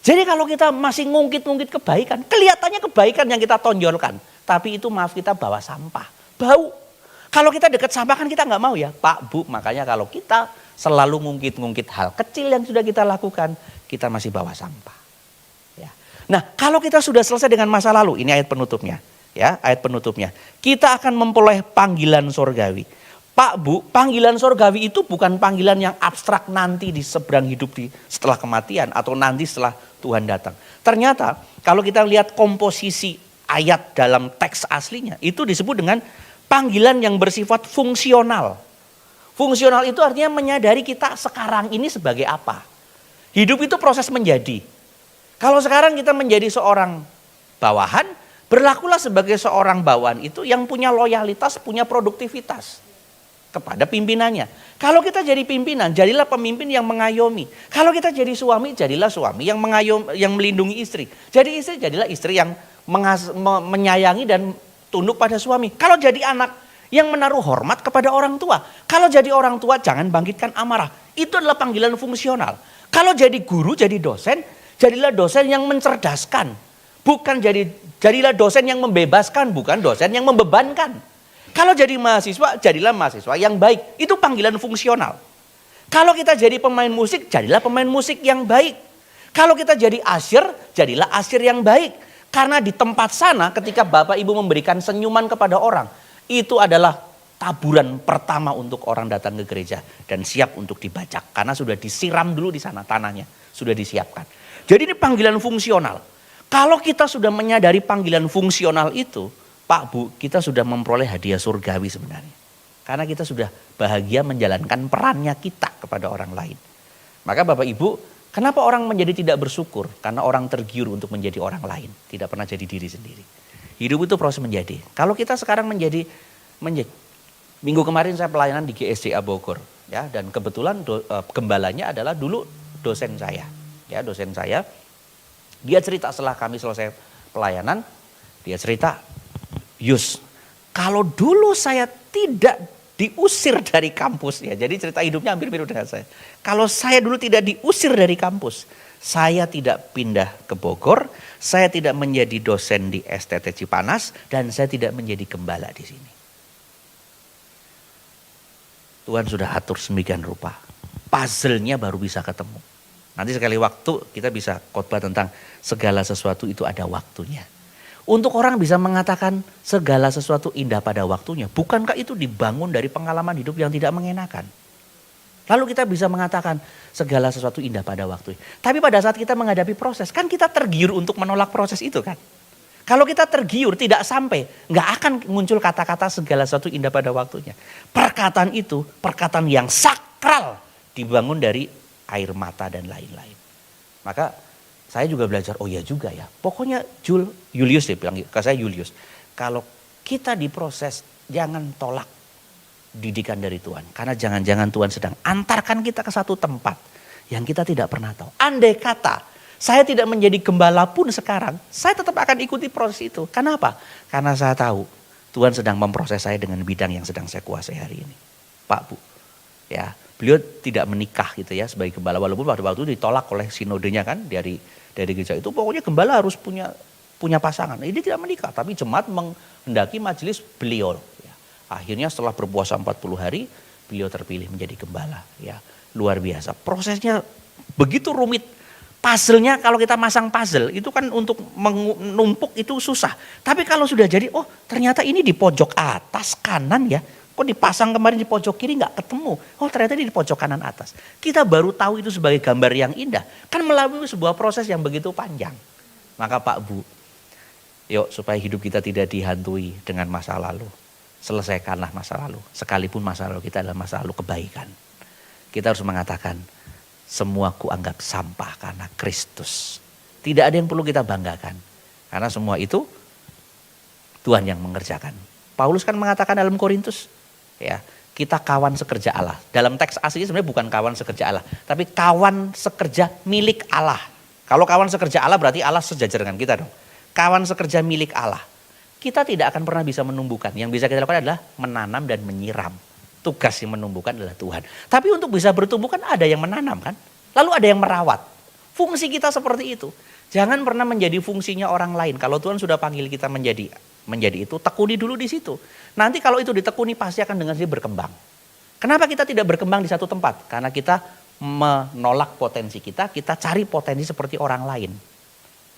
Jadi kalau kita masih ngungkit-ngungkit kebaikan, kelihatannya kebaikan yang kita tonjolkan. Tapi itu maaf kita bawa sampah. Bau. Kalau kita dekat sampah kan kita nggak mau ya. Pak, Bu, makanya kalau kita selalu ngungkit-ngungkit hal kecil yang sudah kita lakukan, kita masih bawa sampah. Ya. Nah, kalau kita sudah selesai dengan masa lalu, ini ayat penutupnya. Ya, ayat penutupnya. Kita akan memperoleh panggilan sorgawi. Pak, Bu, panggilan sorgawi itu bukan panggilan yang abstrak nanti di seberang hidup setelah kematian atau nanti setelah Tuhan datang. Ternyata kalau kita lihat komposisi ayat dalam teks aslinya, itu disebut dengan panggilan yang bersifat fungsional. Fungsional itu artinya menyadari kita sekarang ini sebagai apa. Hidup itu proses menjadi. Kalau sekarang kita menjadi seorang bawahan, berlakulah sebagai seorang bawahan itu yang punya loyalitas, punya produktivitas kepada pimpinannya. Kalau kita jadi pimpinan, jadilah pemimpin yang mengayomi. Kalau kita jadi suami, jadilah suami yang yang melindungi istri. Jadi istri, jadilah istri yang menyayangi dan tunduk pada suami. Kalau jadi anak, yang menaruh hormat kepada orang tua. Kalau jadi orang tua, jangan bangkitkan amarah. Itu adalah panggilan fungsional. Kalau jadi guru, jadi dosen, jadilah dosen yang mencerdaskan. Bukan jadilah dosen yang membebaskan, bukan dosen yang membebankan. Kalau jadi mahasiswa, jadilah mahasiswa yang baik. Itu panggilan fungsional. Kalau kita jadi pemain musik, jadilah pemain musik yang baik. Kalau kita jadi asyir, jadilah asyir yang baik. Karena di tempat sana ketika Bapak Ibu memberikan senyuman kepada orang, itu adalah taburan pertama untuk orang datang ke gereja dan siap untuk dibajak. Karena sudah disiram dulu di sana tanahnya, sudah disiapkan. Jadi ini panggilan fungsional. Kalau kita sudah menyadari panggilan fungsional itu, Pak Bu, kita sudah memperoleh hadiah surgawi sebenarnya. Karena kita sudah bahagia menjalankan perannya kita kepada orang lain. Maka Bapak Ibu, kenapa orang menjadi tidak bersyukur? Karena orang tergiur untuk menjadi orang lain, tidak pernah jadi diri sendiri. Hidup itu proses menjadi. Kalau kita sekarang menjadi minggu kemarin saya pelayanan di GSDA Bogor, ya, dan kebetulan gembalanya adalah dulu dosen saya, ya, dosen saya. Dia cerita setelah kami selesai pelayanan, dia cerita, Yus, kalau dulu saya tidak diusir dari kampus, ya, jadi cerita hidupnya hampir mirip dengan saya. Kalau saya dulu tidak diusir dari kampus, saya tidak pindah ke Bogor, saya tidak menjadi dosen di STT Cipanas, dan saya tidak menjadi gembala di sini. Tuhan sudah atur sedemikian rupa. Puzzle-nya baru bisa ketemu. Nanti sekali waktu kita bisa khotbah tentang segala sesuatu itu ada waktunya. Untuk orang bisa mengatakan segala sesuatu indah pada waktunya, bukankah itu dibangun dari pengalaman hidup yang tidak mengenakan? Lalu kita bisa mengatakan segala sesuatu indah pada waktunya. Tapi pada saat kita menghadapi proses, kan kita tergiur untuk menolak proses itu kan. Kalau kita tergiur tidak sampai, nggak akan muncul kata-kata segala sesuatu indah pada waktunya. Perkataan itu, perkataan yang sakral dibangun dari air mata dan lain-lain. Maka saya juga belajar, oh ya juga ya. Pokoknya Julius dia bilang ke saya, Julius, kalau kita diproses jangan tolak didikan dari Tuhan. Karena jangan-jangan Tuhan sedang antarkan kita ke satu tempat yang kita tidak pernah tahu. Andai kata saya tidak menjadi gembala pun sekarang, saya tetap akan ikuti proses itu. Kenapa? Karena saya tahu Tuhan sedang memproses saya dengan bidang yang sedang saya kuasai hari ini. Pak Bu, ya, beliau tidak menikah gitu ya sebagai gembala, walaupun pada waktu itu ditolak oleh sinodenya kan dari gereja itu, pokoknya gembala harus punya pasangan. Ini tidak menikah, tapi jemaat menghendaki majelis beliau. Ya. Akhirnya setelah berpuasa 40 hari, beliau terpilih menjadi gembala. Ya, luar biasa. Prosesnya begitu rumit. Puzzle-nya kalau kita masang puzzle itu kan untuk menumpuk itu susah. Tapi kalau sudah jadi, oh ternyata ini di pojok atas kanan ya. Kok dipasang kemarin di pojok kiri nggak ketemu. Oh ternyata ini di pojok kanan atas. Kita baru tahu itu sebagai gambar yang indah. Kan melalui sebuah proses yang begitu panjang. Maka Pak Bu, yuk supaya hidup kita tidak dihantui dengan masa lalu. Selesaikanlah masa lalu. Sekalipun masa lalu kita adalah masa lalu kebaikan. Kita harus mengatakan, semua kuanggap sampah karena Kristus. Tidak ada yang perlu kita banggakan. Karena semua itu Tuhan yang mengerjakan. Paulus kan mengatakan dalam Korintus, ya, kita kawan sekerja Allah. Dalam teks aslinya sebenarnya bukan kawan sekerja Allah, tapi kawan sekerja milik Allah. Kalau kawan sekerja Allah berarti Allah sejajar dengan kita dong. Kawan sekerja milik Allah. Kita tidak akan pernah bisa menumbuhkan. Yang bisa kita lakukan adalah menanam dan menyiram. Tugas yang menumbuhkan adalah Tuhan. Tapi untuk bisa bertumbuh kan ada yang menanam kan. Lalu ada yang merawat. Fungsi kita seperti itu. Jangan pernah menjadi fungsinya orang lain. Kalau Tuhan sudah panggil kita menjadi itu, tekuni dulu di situ. Nanti kalau itu ditekuni pasti akan dengan sendiri berkembang. Kenapa kita tidak berkembang di satu tempat? Karena kita menolak potensi kita cari potensi seperti orang lain.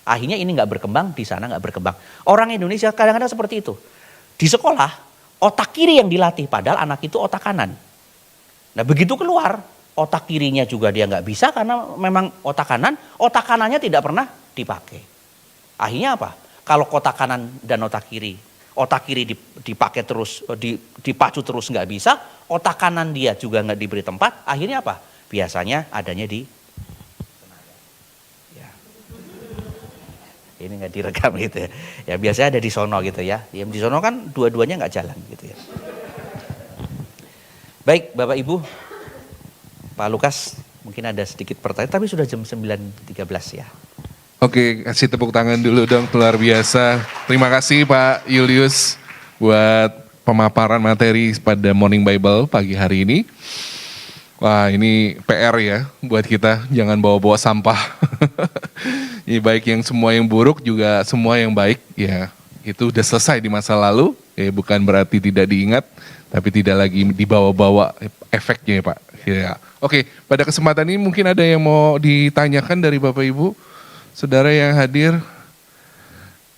Akhirnya ini nggak berkembang, di sana nggak berkembang. Orang Indonesia kadang-kadang seperti itu. Di sekolah, otak kiri yang dilatih, padahal anak itu otak kanan. Nah begitu keluar, otak kirinya juga dia nggak bisa karena memang otak kanannya tidak pernah dipakai. Akhirnya apa? Kalau otak kanan dan otak kiri dipakai terus, dipacu terus nggak bisa, otak kanan dia juga nggak diberi tempat, akhirnya apa? Biasanya adanya di ini nggak direkam gitu ya. Ya biasanya ada di sono gitu ya. Yang di sono kan dua-duanya nggak jalan gitu ya. Baik Bapak Ibu, Pak Lukas mungkin ada sedikit pertanyaan tapi sudah jam 9.13 ya. Oke, kasih tepuk tangan dulu dong, luar biasa. Terima kasih Pak Julius buat pemaparan materi pada Morning Bible pagi hari ini. Wah ini PR ya buat kita, jangan bawa-bawa sampah. Ini baik yang semua yang buruk juga semua yang baik ya. Itu udah selesai di masa lalu, ya bukan berarti tidak diingat, tapi tidak lagi dibawa-bawa efeknya ya Pak. Ya. Oke, pada kesempatan ini mungkin ada yang mau ditanyakan dari Bapak Ibu, saudara yang hadir.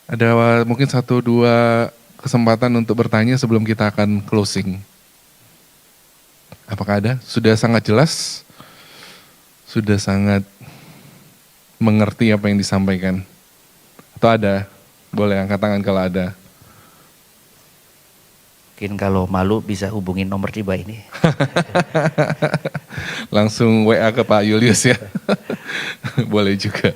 Ada mungkin 1-2 kesempatan untuk bertanya sebelum kita akan closing. Apakah ada? Sudah sangat jelas? Sudah sangat mengerti apa yang disampaikan? Atau ada? Boleh angkat tangan kalau ada. Mungkin kalau malu bisa hubungin nomor di bawah ini. Langsung WA ke Pak Julius ya. Boleh juga.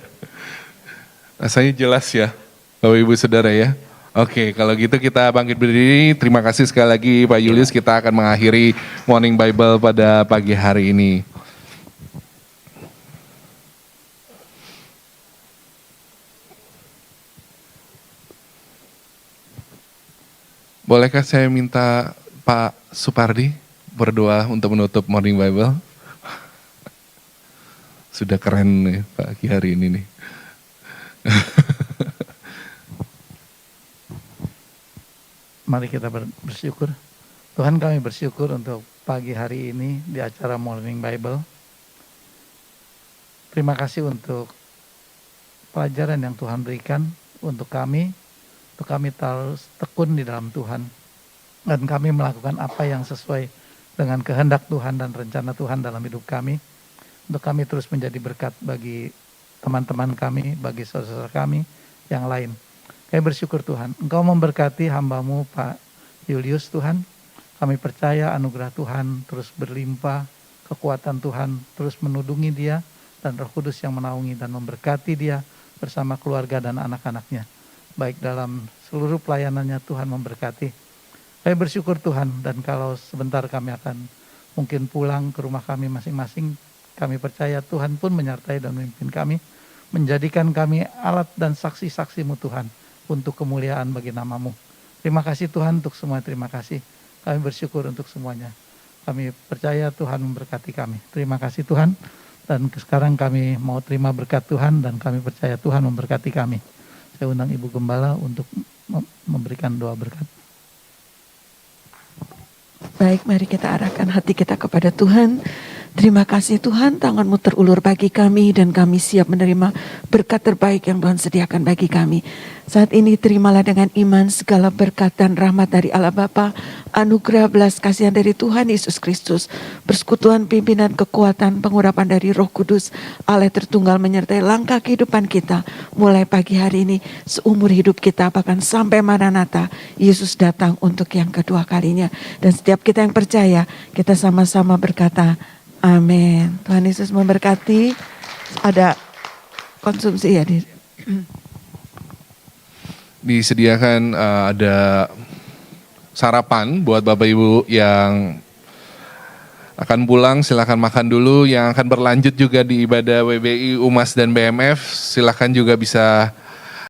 Rasanya jelas ya, Bapak Ibu Saudara ya. Oke, kalau gitu kita bangkit berdiri. Terima kasih sekali lagi Pak Julius. Kita akan mengakhiri Morning Bible pada pagi hari ini. Bolehkah saya minta Pak Supardi berdoa untuk menutup Morning Bible? Sudah keren nih pagi hari ini nih. Mari kita bersyukur. Tuhan, kami bersyukur untuk pagi hari ini di acara Morning Bible. Terima kasih untuk pelajaran yang Tuhan berikan untuk kami terus tekun di dalam Tuhan. Dan kami melakukan apa yang sesuai dengan kehendak Tuhan dan rencana Tuhan dalam hidup kami. Untuk kami terus menjadi berkat bagi teman-teman kami, bagi saudara-saudara kami yang lain. Kami bersyukur Tuhan, Engkau memberkati hamba-Mu Pak Julius Tuhan. Kami percaya anugerah Tuhan terus berlimpah, kekuatan Tuhan terus menudungi dia, dan Roh Kudus yang menaungi dan memberkati dia bersama keluarga dan anak-anaknya. Baik dalam seluruh pelayanannya Tuhan memberkati. Kami bersyukur Tuhan, dan kalau sebentar kami akan mungkin pulang ke rumah kami masing-masing, kami percaya Tuhan pun menyertai dan memimpin kami, menjadikan kami alat dan saksi-saksi-Mu Tuhan, untuk kemuliaan bagi nama-Mu. Terima kasih Tuhan untuk semua, terima kasih. Kami bersyukur untuk semuanya. Kami percaya Tuhan memberkati kami. Terima kasih Tuhan. Dan sekarang kami mau terima berkat Tuhan dan kami percaya Tuhan memberkati kami. Saya undang Ibu Gembala untuk memberikan doa berkat. Baik, mari kita arahkan hati kita kepada Tuhan. Terima kasih Tuhan, tangan-Mu terulur bagi kami dan kami siap menerima berkat terbaik yang Tuhan sediakan bagi kami. Saat ini terimalah dengan iman segala berkat dan rahmat dari Allah Bapa, anugerah belas kasihan dari Tuhan Yesus Kristus, persekutuan pimpinan kekuatan pengurapan dari Roh Kudus, Allah Tertunggal menyertai langkah kehidupan kita mulai pagi hari ini, seumur hidup kita bahkan sampai Maranatha, Yesus datang untuk yang kedua kalinya. Dan setiap kita yang percaya, kita sama-sama berkata, amin. Tuhan Yesus memberkati. Ada konsumsi ya di Disediakan ada sarapan buat Bapak Ibu yang akan pulang, silakan makan dulu. Yang akan berlanjut juga di ibadah WBI, UMAS dan BMF, silakan juga bisa